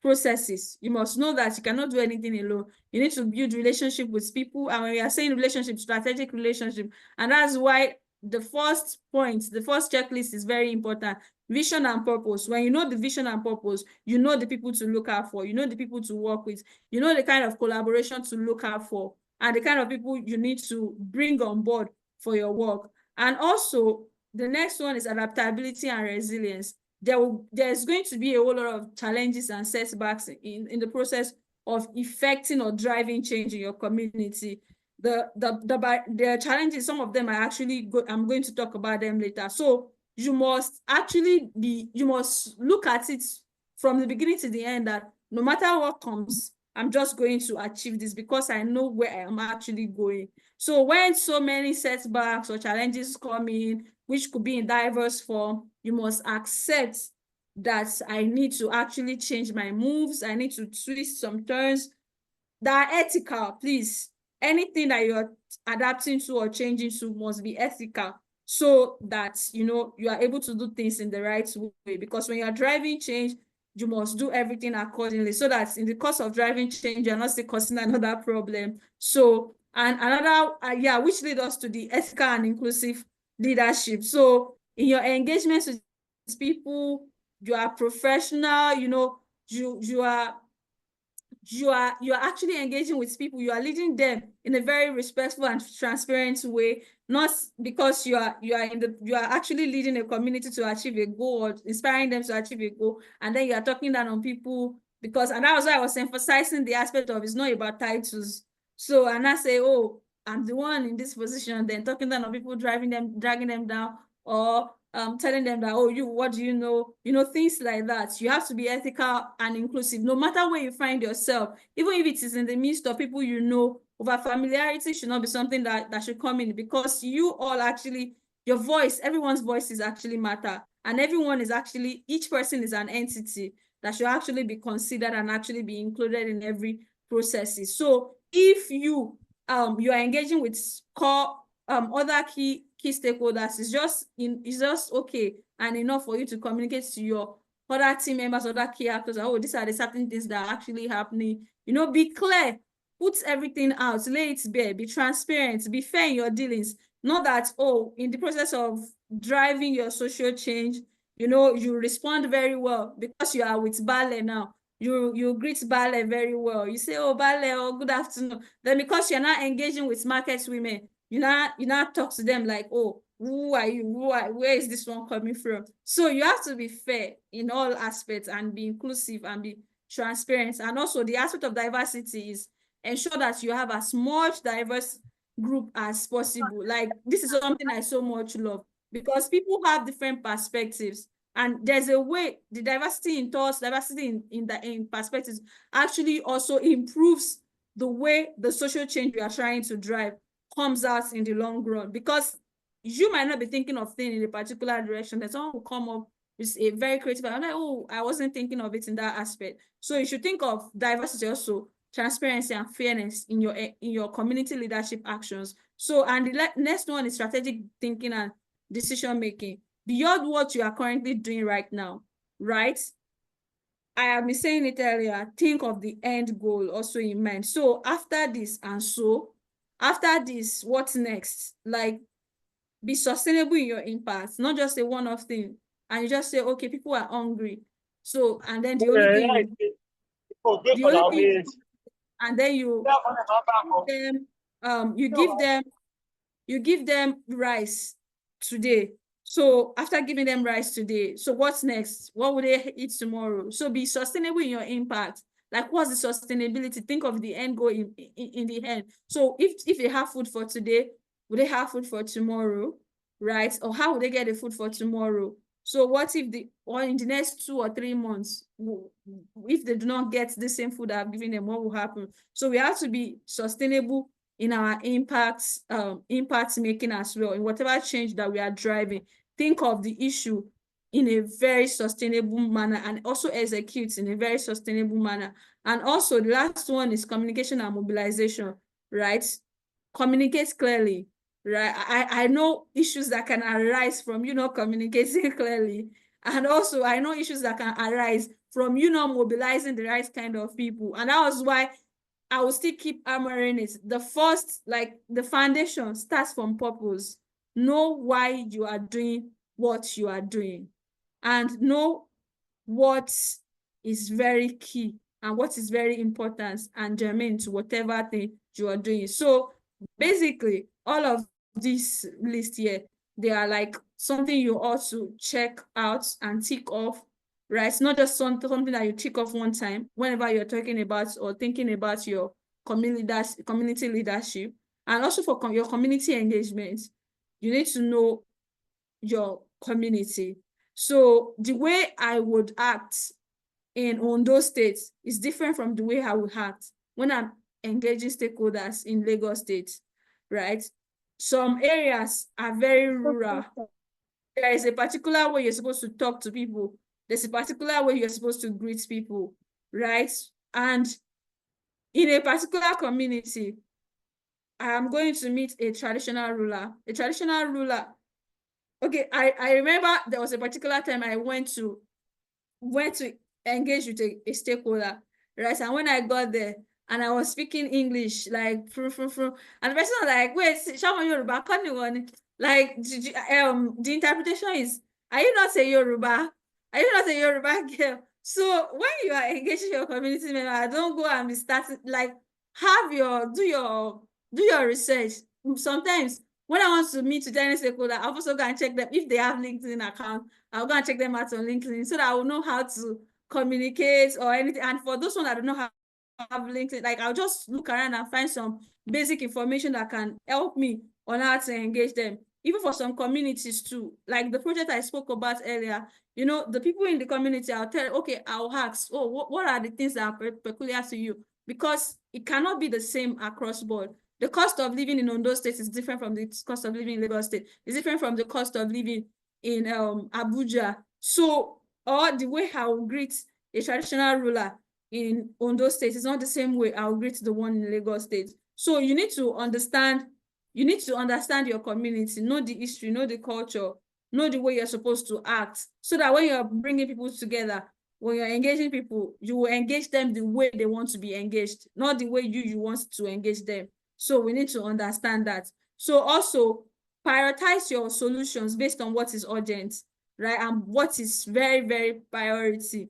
processes, you must know that you cannot do anything alone. You need to build relationship with people. And when we are saying relationship, strategic relationship, and that's why the first point, the first checklist is very important. Vision and purpose. When you know the vision and purpose, you know the people to look out for, you know the people to work with, you know the kind of collaboration to look out for, and the kind of people you need to bring on board for your work. And also, the next one is adaptability and resilience. there's going to be a whole lot of challenges and setbacks in the process of effecting or driving change in your community. The challenges, some of them are actually I'm going to talk about them later. So you must look at it from the beginning to the end, that no matter what comes, I'm just going to achieve this because I know where I am actually going. So when so many setbacks or challenges come in, which could be in diverse form, you must accept that I need to actually change my moves. I need to twist some turns that are ethical, please. Anything that you're adapting to or changing to must be ethical, so that, you are able to do things in the right way. Because when you're driving change, you must do everything accordingly, so that in the course of driving change, you're not still causing another problem. So, and another, which leads us to the ethical and inclusive leadership. So in your engagements with people, you are professional, you are actually engaging with people, you are leading them in a very respectful and transparent way, not because you are actually leading a community to achieve a goal or inspiring them to achieve a goal, and then you are talking down on people. Because, and that was why I was emphasizing the aspect of it's not about titles. So, and I say, oh, I'm the one in this position, then talking down on people, dragging them down, or telling them that, oh, what do you know? Things like that. You have to be ethical and inclusive, no matter where you find yourself, even if it is in the midst of people over familiarity should not be something that should come in, because you all actually, your voice, everyone's voice is actually matter, and each person is an entity that should actually be considered and actually be included in every processes. So if you are engaging with core other key stakeholders, it's just okay and enough for you to communicate to your other team members, other key actors, oh, these are the certain things that are actually happening. Be clear, put everything out, lay it bare, be transparent, be fair in your dealings. Not that, oh, in the process of driving your social change, you respond very well because you are with Bale now. You greet Bale very well. You say, oh, Bale, oh, good afternoon. Then because you're not engaging with market women, you not talk to them like, oh, who are you? Where is this one coming from? So you have to be fair in all aspects and be inclusive and be transparent. And also the aspect of diversity is ensure that you have as much diverse group as possible. Like, this is something I so much love, because people have different perspectives, and there's a way the diversity in thoughts, diversity in perspectives actually also improves the way the social change we are trying to drive comes out in the long run. Because you might not be thinking of things in a particular direction, that someone will come up with a very creative, I'm like, oh, I wasn't thinking of it in that aspect. So you should think of diversity also, transparency and fairness in your community leadership actions. So, and the next one is strategic thinking and decision making beyond what you are currently doing right now, right? I have been saying it earlier, think of the end goal also in mind. So after this, what's next? Like, be sustainable in your impact, not just a one-off thing. And you just say, okay, people are hungry. So, and then the only thing, and then you give them rice today. So after giving them rice today, so what's next? What will they eat tomorrow? So be sustainable in your impact. Like, what's the sustainability? Think of the end goal in the end. So if they have food for today, will they have food for tomorrow, right? Or how will they get the food for tomorrow? So what if in the next 2 or 3 months, if they do not get the same food I've given them, what will happen? So we have to be sustainable in our impact making as well, in whatever change that we are driving. Think of the issue in a very sustainable manner and also execute in a very sustainable manner. And also the last one is communication and mobilization, right? Communicate clearly, right? I know issues that can arise from communicating clearly. And also I know issues that can arise from mobilizing the right kind of people. And that was why I will still keep hammering it. The first, the foundation starts from purpose. Know why you are doing what you are doing, and know what is very key and what is very important and germane to whatever thing you are doing. So basically, all of this list here, they are like something you ought to check out and tick off, right? It's not just something that you tick off one time whenever you're talking about or thinking about your community leadership. And also for your community engagement, you need to know your community. So the way I would act in Ondo State is different from the way I would act when I'm engaging stakeholders in Lagos State, right? Some areas are very rural. There is a particular way you're supposed to talk to people. There's a particular way you're supposed to greet people, right? And in a particular community, I am going to meet a traditional ruler. A traditional ruler. Okay, I remember there was a particular time I went to engage with a stakeholder, right? And when I got there and I was speaking English, like, and the person was like, wait, Shaman Yoruba, like, the interpretation is, are you not a Yoruba? Are you not a Yoruba girl? So when you are engaging your community member, don't go and be starting, like, do your research. Sometimes when I want to meet with any stakeholder, I'll also go and check them. If they have LinkedIn account, I'll go and check them out on LinkedIn so that I will know how to communicate or anything. And for those ones that don't know how to have LinkedIn, like, I'll just look around and find some basic information that can help me on how to engage them. Even for some communities too, like the project I spoke about earlier, you know, the people in the community, I'll tell, okay, I'll ask, oh, what are the things that are peculiar to you? Because it cannot be the same across board. The cost of living in Ondo State is different from the cost of living in Lagos State. It's different from the cost of living in Abuja. So, or the way I will greet a traditional ruler in Ondo State is not the same way I will greet the one in Lagos State. So you need to understand your community, know the history, know the culture, know the way you're supposed to act, so that when you're bringing people together, when you're engaging people, you will engage them the way they want to be engaged, not the way you want to engage them. So we need to understand that. So also prioritize your solutions based on what is urgent, right? And what is very, very priority.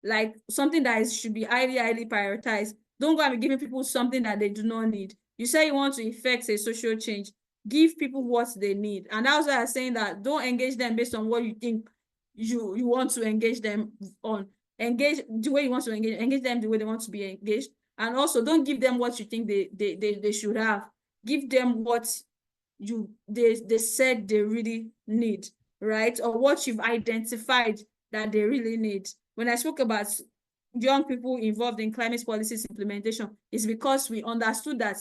Like something that should be highly prioritized. Don't go and be giving people something that they do not need. You say you want to effect a social change. Give people what they need. And that's why I'm saying that don't engage them based on what you think you want to engage them on. Engage the way you want to engage them the way they want to be engaged. And also don't give them what you think they should have. Give them what they said they really need, right? Or what you've identified that they really need. When I spoke about young people involved in climate policies implementation, it's because we understood that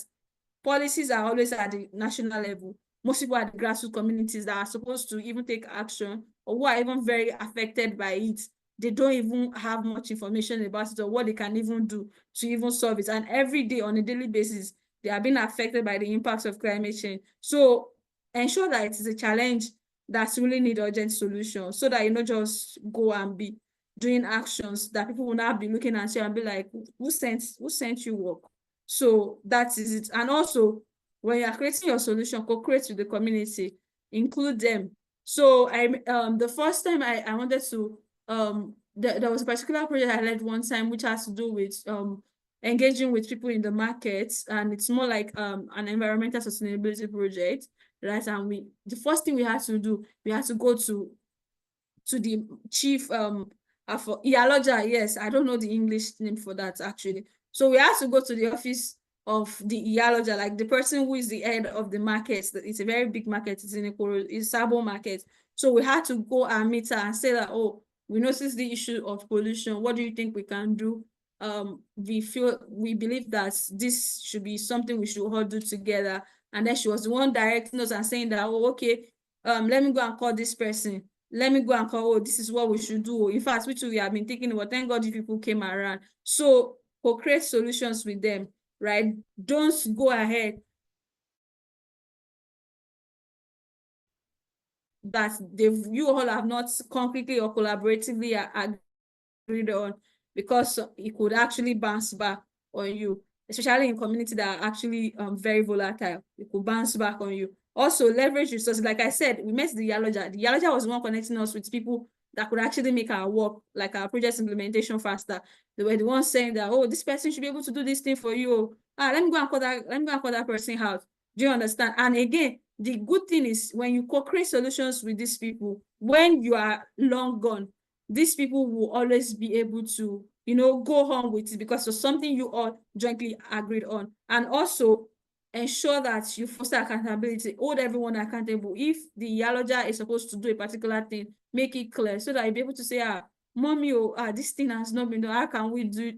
policies are always at the national level. Most people are the grassroots communities that are supposed to even take action, or who are even very affected by it. They don't even have much information about it or what they can even do to even solve it. And every day, on a daily basis, they are being affected by the impacts of climate change. So ensure that it is a challenge that's really need urgent solutions, so that you not just go and be doing actions that people will not be looking at you and be like, who sent you work? So that is it. And also, when you're creating your solution, co-create with the community, include them. So the first time I wanted to there was a particular project I led one time which has to do with engaging with people in the market, and it's more like an environmental sustainability project, right? And the first thing we had to do, we had to go to the chief for Iyaloja. Yes, I don't know the English name for that actually. So we had to go to the office of the Iyaloja, like the person who is the head of the market. It's a very big market. It's in it's Sabo market. So we had to go and meet her and say that, oh, we noticed the issue of pollution. What do you think we can do? We believe that this should be something we should all do together. And then she was the one directing us and saying that, oh, okay, let me go and call this person. Let me go and call, oh, this is what we should do. In fact, which we have been thinking about. Thank God you people came around. So co-create solutions with them, right? Don't go ahead that you all have not concretely or collaboratively agreed on, because it could actually bounce back on you, especially in community that are actually very volatile. It could bounce back on you. Also, leverage resources. Like I said, we met the Iyaloja. The Iyaloja was the one connecting us with people that could actually make our work, like our project implementation, faster. They were the ones saying that, oh, this person should be able to do this thing for you. Let me go and call that person out. Do you understand? And again, the good thing is when you co-create solutions with these people, when you are long gone, these people will always be able to, you know, go on with it because it's something you all jointly agreed on. And also ensure that you foster accountability, hold everyone accountable. If the Yaloja is supposed to do a particular thing, make it clear so that you'll be able to say, mommy, this thing has not been done. How can we do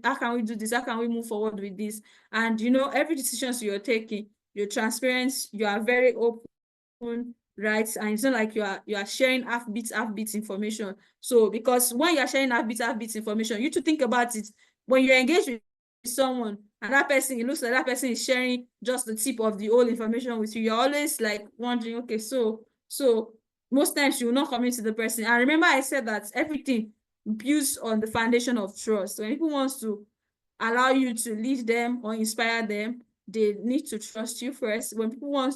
this? How can we move forward with this? And you know, every decision you're taking, you're transparent, you are very open, right? And it's not like you are sharing half bits information. So because when you're sharing half bits information, you to think about it. When you engage with someone and that person, it looks like that person is sharing just the tip of the whole information with you, you're always like wondering, okay, so most times you will not commit to the person. And remember I said that everything builds on the foundation of trust. When people want to allow you to lead them or inspire them, they need to trust you first. When you want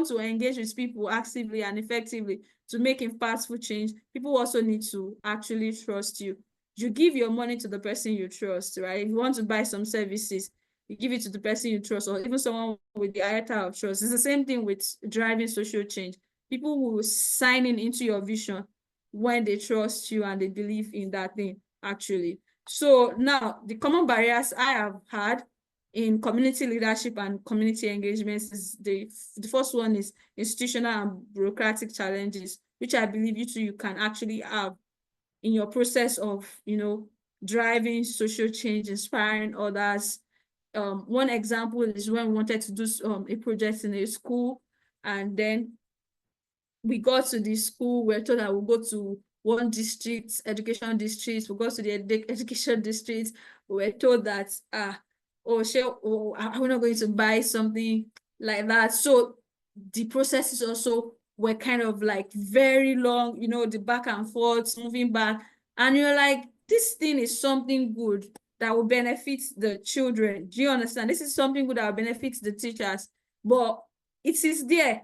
to engage with people actively and effectively to make impactful change, people also need to actually trust you. You give your money to the person you trust, right? If you want to buy some services, you give it to the person you trust, or even someone with the iota of trust. It's the same thing with driving social change. People will sign into your vision when they trust you and they believe in that thing, actually. So now, the common barriers I have had in community leadership and community engagements is the first one is institutional and bureaucratic challenges, which I believe you can actually have in your process of, you know, driving social change, inspiring others. One example is when we wanted to do a project in a school, and then we got to the school, we're told that we'll go to one district, education district, we go to the education district, we were told that, are we not going to buy something like that? So the processes also were kind of like very long, you know, the back and forth, moving back. And you're like, this thing is something good that will benefit the children. Do you understand? This is something good that will benefit the teachers, but it is there.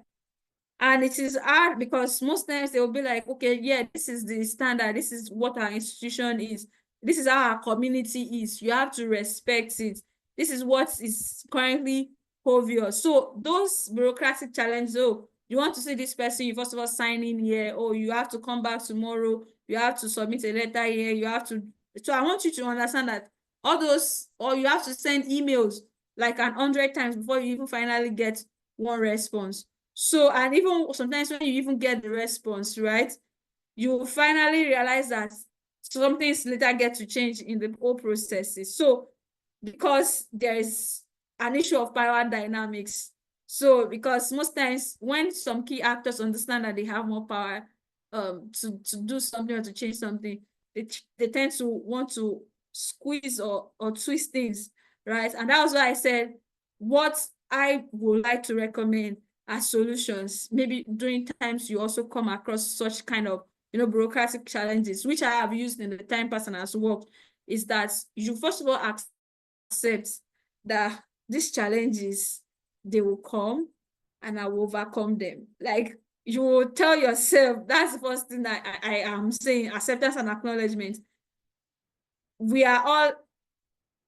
And it is hard because most times they will be like, okay, yeah, this is the standard. This is what our institution is. This is how our community is. You have to respect it. This is what is currently obvious. So those bureaucratic challenges, you want to see this person, you first of all sign in here, you have to come back tomorrow, you have to submit a letter here, you have to. So I want you to understand that all those, or you have to send emails like 100 times before you even finally get one response. So, and even sometimes when you even get the response, right, you will finally realize that some things later get to change in the whole processes. So, because there is an issue of power dynamics. So, because most times when some key actors understand that they have more power to do something or to change something, they tend to want to squeeze or twist things, right? And that was why I said what I would like to recommend as solutions. Maybe during times you also come across such kind of, you know, bureaucratic challenges, which I have used in the time person has worked, is that you first of all accept that these challenges, they will come and I will overcome them. Like, you will tell yourself, that's the first thing that I am saying, acceptance and acknowledgement. We are all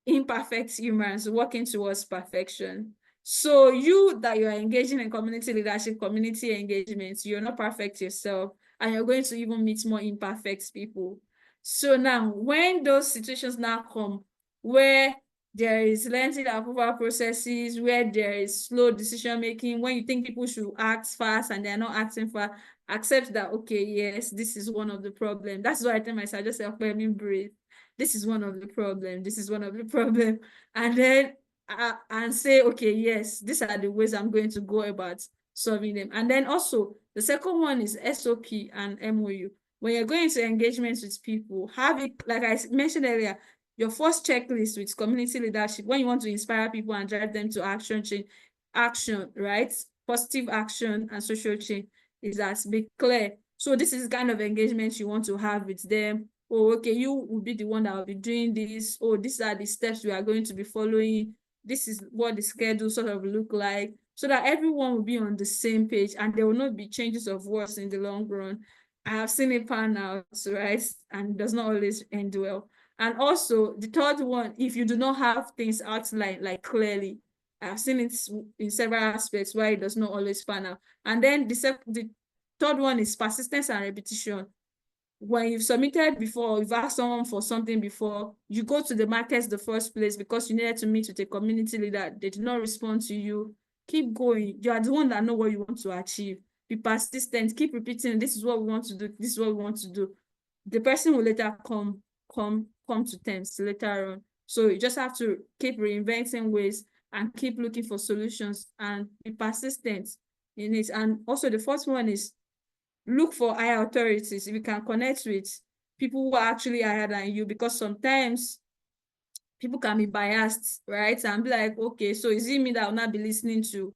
imperfect humans working towards perfection. So you that you're engaging in community leadership, community engagements, you're not perfect yourself, and you're going to even meet more imperfect people. So now, when those situations now come where there is lengthy approval processes, where there is slow decision making, when you think people should act fast and they're not acting fast, accept that, okay, yes, this is one of the problems. That's why I tell myself, just let me breathe. This is one of the problems. This is one of the problems. And then and say, okay, yes, these are the ways I'm going to go about solving them. And then also, the second one is SOP and MOU. When you're going to engagements with people, have it, like I mentioned earlier, your first checklist with community leadership, when you want to inspire people and drive them to action, right? Positive action and social change, is that be clear. So this is the kind of engagement you want to have with them. Okay, you will be the one that will be doing this. These are the steps we are going to be following. This is what the schedule sort of look like, so that everyone will be on the same page and there will not be changes of words in the long run. I have seen it pan out, right? And it does not always end well. And also the third one, if you do not have things outlined like clearly, I've seen it in several aspects where it does not always pan out. And then the third one is persistence and repetition. When you've submitted before, you've asked someone for something before, you go to the markets the first place because you needed to meet with a community leader, they did not respond to you, keep going. You are the one that know what you want to achieve. Be persistent, keep repeating, this is what we want to do, this is what we want to do. The person will later come to terms later on. So you just have to keep reinventing ways and keep looking for solutions and be persistent in it. And also the fourth one is look for higher authorities. If you can connect with people who are actually higher than you, because sometimes people can be biased, right? And be like, okay, so is it me that will not be listening to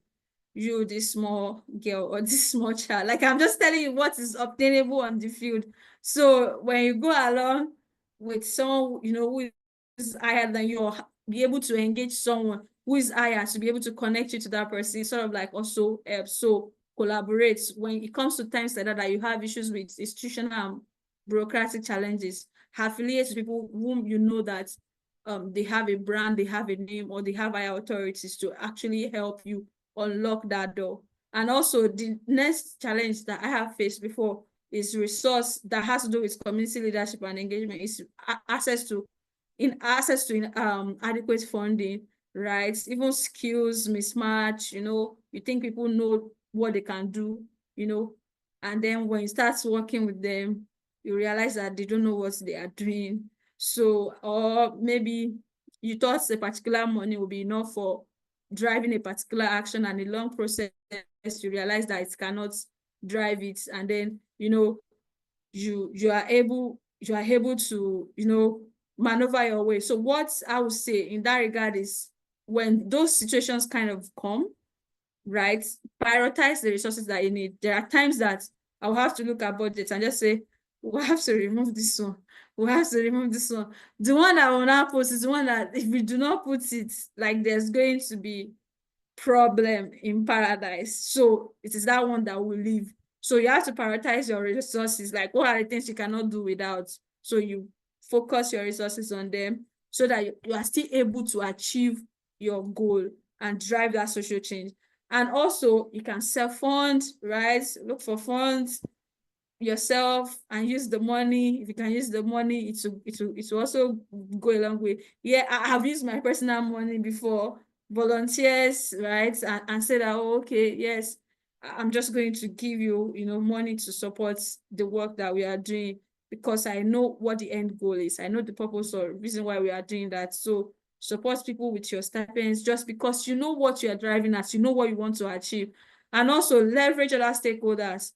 you, this small girl or this small child? Like, I'm just telling you what is obtainable on the field. So when you go along with someone, you know, who is higher than you, or be able to engage someone who is higher to be able to connect you to that person, sort of like also helps. So collaborate when it comes to times like that you have issues with institutional and bureaucratic challenges. Affiliate with people whom you know that they have a brand, they have a name, or they have higher authorities to actually help you unlock that door. And also the next challenge that I have faced before is resource that has to do with community leadership and engagement, is access to adequate funding, right? Even skills mismatch, you know, you think people know what they can do, you know, and then when you start working with them, you realize that they don't know what they are doing. So, or maybe you thought a particular money will be enough for driving a particular action, and a long process, you realize that it cannot drive it. And then, you know, you are able to, you know, maneuver your way. So what I would say in that regard is, when those situations kind of come, right, prioritize the resources that you need. There are times that I'll have to look at budgets and just say, we'll have to remove this one. We'll have to remove this one. The one that will not put is the one that if we do not put it, like, there's going to be problem in paradise. So it is that one that will leave. So you have to prioritize your resources. Like, what are the things you cannot do without? So you focus your resources on them so that you are still able to achieve your goal and drive that social change. And also you can self-fund, right? Look for funds yourself and use the money. If you can use the money, it will also go a long way. Yeah, I have used my personal money before, volunteers, right? And say that, oh, okay, yes, I'm just going to give you, you know, money to support the work that we are doing, because I know what the end goal is. I know the purpose or reason why we are doing that. So support people with your stipends, just because you know what you are driving at, you know what you want to achieve. And also leverage other stakeholders.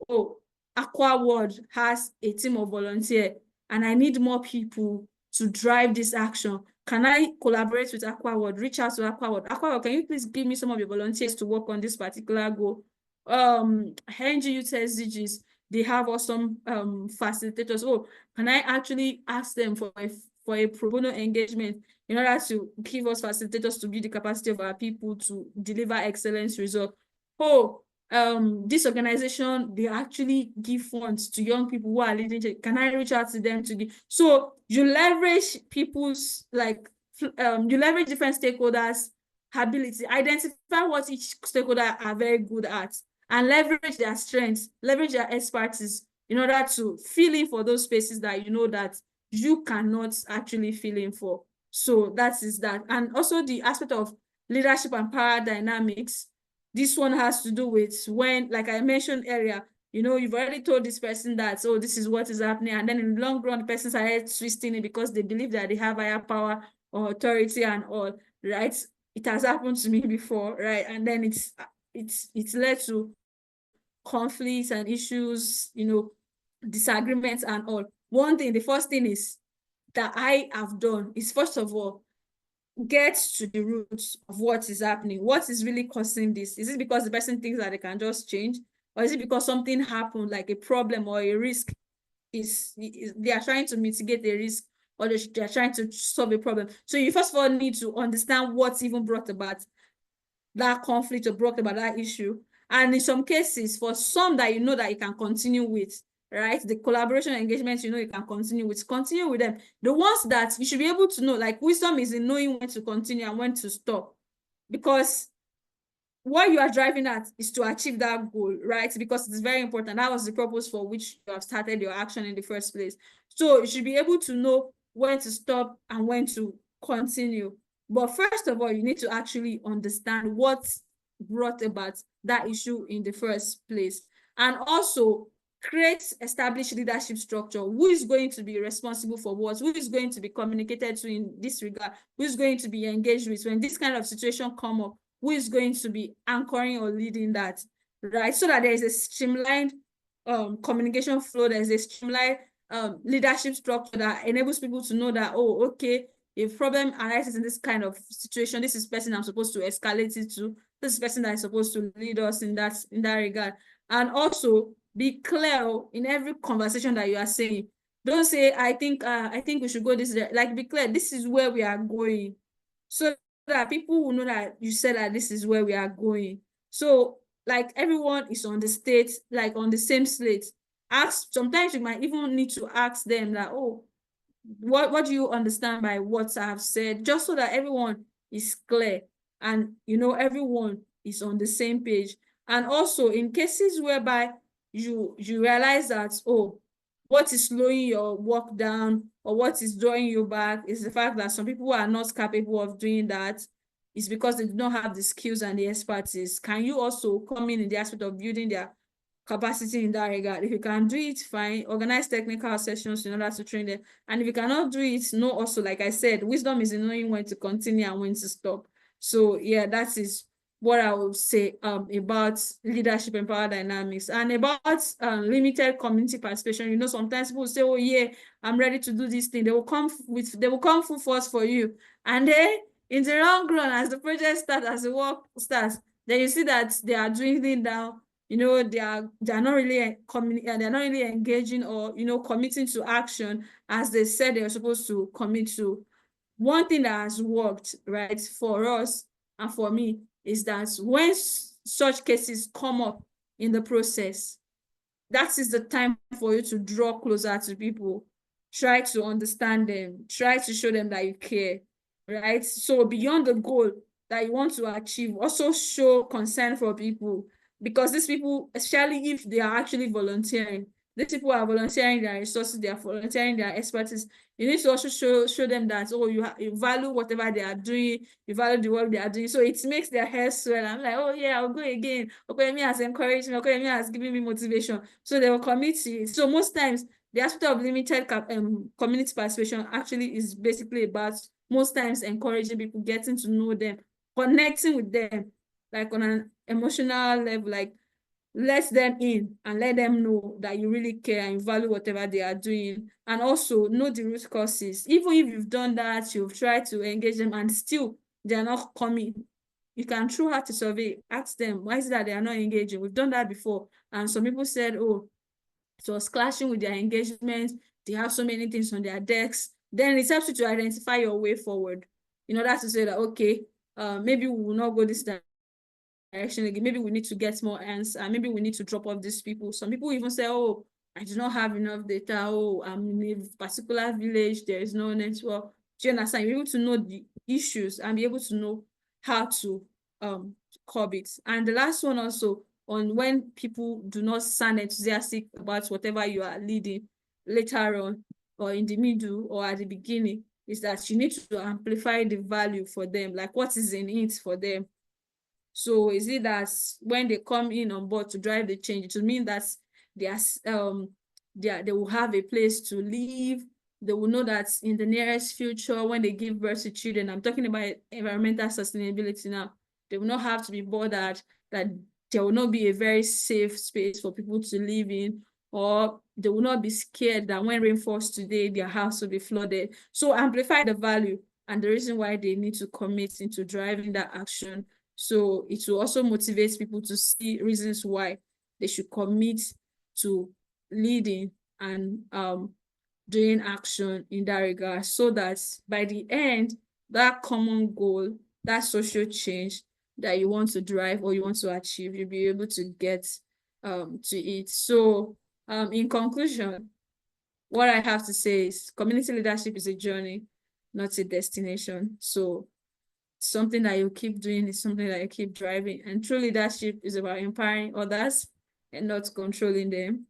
Oh, Aquaworld has a team of volunteers, and I need more people to drive this action. Can I collaborate with Aquaworld? Reach out to Aquaworld. Aquaworld, can you please give me some of your volunteers to work on this particular goal? NGU SDGs, they have awesome facilitators. Oh, can I actually ask them for a pro bono engagement in order to give us facilitators to build the capacity of our people to deliver excellence results? Oh, this organization, they actually give funds to young people who are leading. Can I reach out to them to give? So you leverage people's, like, you leverage different stakeholders' ability, identify what each stakeholder are very good at, and leverage their strengths, leverage their expertise in order to fill in for those spaces that you know that you cannot actually fill in for. So that is that. And also the aspect of leadership and power dynamics. This one has to do with when, like I mentioned earlier, you know, you've already told this person that, oh, this is what is happening. And then in the long run, the person started twisting it because they believe that they have higher power or authority and all, right? It has happened to me before, right? And then it's led to conflicts and issues, you know, disagreements and all. The first thing is that I have done is, first of all, get to the roots of what is happening. What is really causing this? Is it because the person thinks that they can just change? Or is it because something happened, like a problem or a risk they are trying to mitigate a risk, or they are trying to solve a problem? So you first of all need to understand what's even brought about that conflict or brought about that issue. And in some cases, for some that you know that you can continue with, right, the collaboration engagement, you know, you can continue with them. The ones that you should be able to know, like, wisdom is in knowing when to continue and when to stop. because what you are driving at is to achieve that goal, right? Because it's very important. That was the purpose for which you have started your action in the first place. So you should be able to know when to stop and when to continue. But first of all, you need to actually understand what brought about that issue in the first place. And also establish leadership structure. Who is going to be responsible for what? Who is going to be communicated to in this regard? Who is going to be engaged with when this kind of situation come up? Who is going to be anchoring or leading that, right? So that there is a streamlined communication flow, there's a streamlined leadership structure that enables people to know that, oh, okay, if problem arises in this kind of situation, this is person I'm supposed to escalate it to, this is person that is supposed to lead us in that regard. And also be clear in every conversation that you are saying. Don't say, I think we should go this way. Like, be clear, this is where we are going. So that people will know that you said that this is where we are going. So like everyone is on the state, like on the same slate. Sometimes you might even need to ask them that, oh, what do you understand by what I have said? Just so that everyone is clear and everyone is on the same page. And also in cases whereby you realize that, oh, what is slowing your work down or what is drawing you back is the fact that some people are not capable of doing that. It's because they do not have the skills and the expertise. Can you also come in the aspect of building their capacity in that regard? If you can do it, fine. Organize technical sessions in order to train them. And if you cannot do it, know also, like I said, wisdom is in knowing when to continue and when to stop. So yeah, that is what I would say about leadership and power dynamics. And about limited community participation. Sometimes people say, oh yeah, I'm ready to do this thing. They will come full force for you. And then in the long run, as the project starts, as the work starts, then you see that they are dwindling down. They are not really engaging or committing to action as they said they were supposed to commit to. One thing that has worked, right, for us and for me is that when such cases come up in the process, that is the time for you to draw closer to people, try to understand them, try to show them that you care, right? So beyond the goal that you want to achieve, also show concern for people, because these people, especially if they are actually volunteering, these people are volunteering their resources, they are volunteering their expertise. You need to also show them that, oh, you value whatever they are doing, you value the work they are doing. So it makes their hair swell. I'm like, oh yeah, I'll go again. Opeyemi has encouraged me. Opeyemi has given me motivation. So they will commit to it. So most times, the aspect of limited community participation actually is basically about most times encouraging people, getting to know them, connecting with them, like on an emotional level, like let them in and let them know that you really care and you value whatever they are doing. And also know the root causes. Even if you've done that, you've tried to engage them and still they are not coming, you can throw out a survey, ask them, why is it that they are not engaging? We've done that before. And some people said, oh, it was clashing with their engagement. They have so many things on their decks. Then it helps you to identify your way forward in order to say that, okay, maybe we will not go this direction again. Maybe we need to get more hands, and maybe we need to drop off these people. Some people even say, oh, I do not have enough data. Oh, I'm in a particular village. There is no network. Do you understand? You're able to know the issues and be able to know how to curb it. And the last one also, on when people do not sound enthusiastic about whatever you are leading later on or in the middle or at the beginning, is that you need to amplify the value for them, like what is in it for them. So is it that when they come in on board to drive the change, it will mean that they will have a place to live. They will know that in the nearest future, when they give birth to children, I'm talking about environmental sustainability now, they will not have to be bothered that there will not be a very safe space for people to live in, or they will not be scared that when rain falls today, their house will be flooded. So amplify the value and the reason why they need to commit into driving that action. So it will also motivate people to see reasons why they should commit to leading and doing action in that regard, so that by the end, that common goal, that social change that you want to drive or you want to achieve, you'll be able to get to it. So in conclusion, what I have to say is community leadership is a journey, not a destination. So something that you keep doing, is something that you keep driving. And true leadership is about empowering others and not controlling them.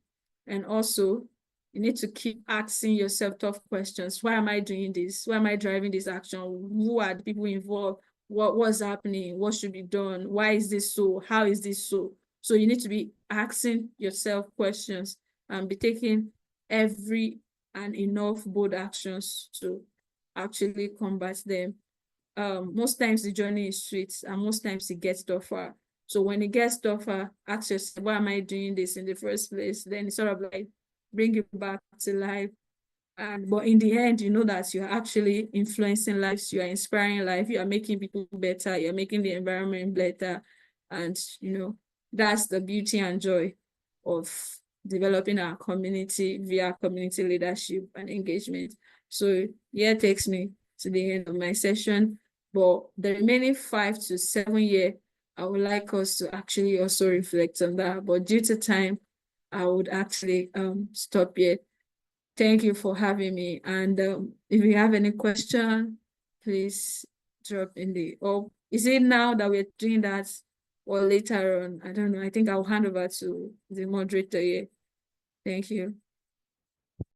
And also, you need to keep asking yourself tough questions. Why am I doing this? Why am I driving this action? Who are the people involved? What's happening? What should be done? Why is this so? How is this so? So you need to be asking yourself questions and be taking every and enough bold actions to actually combat them. Most times the journey is sweet, and most times it gets tougher. So when it gets tougher, ask yourself, why am I doing this in the first place? Then it's sort of like bring it back to life. But in the end, you know that you're actually influencing lives, you are inspiring life, you are making people better, you're making the environment better. And that's the beauty and joy of developing our community via community leadership and engagement. So it takes me to the end of my session. But the remaining 5 to 7 years, I would like us to actually also reflect on that. But due to time, I would actually stop here. Thank you for having me. And if you have any question, please drop in the, or is it now that we're doing that or later on? I don't know. I think I'll hand over to the moderator here. Thank you.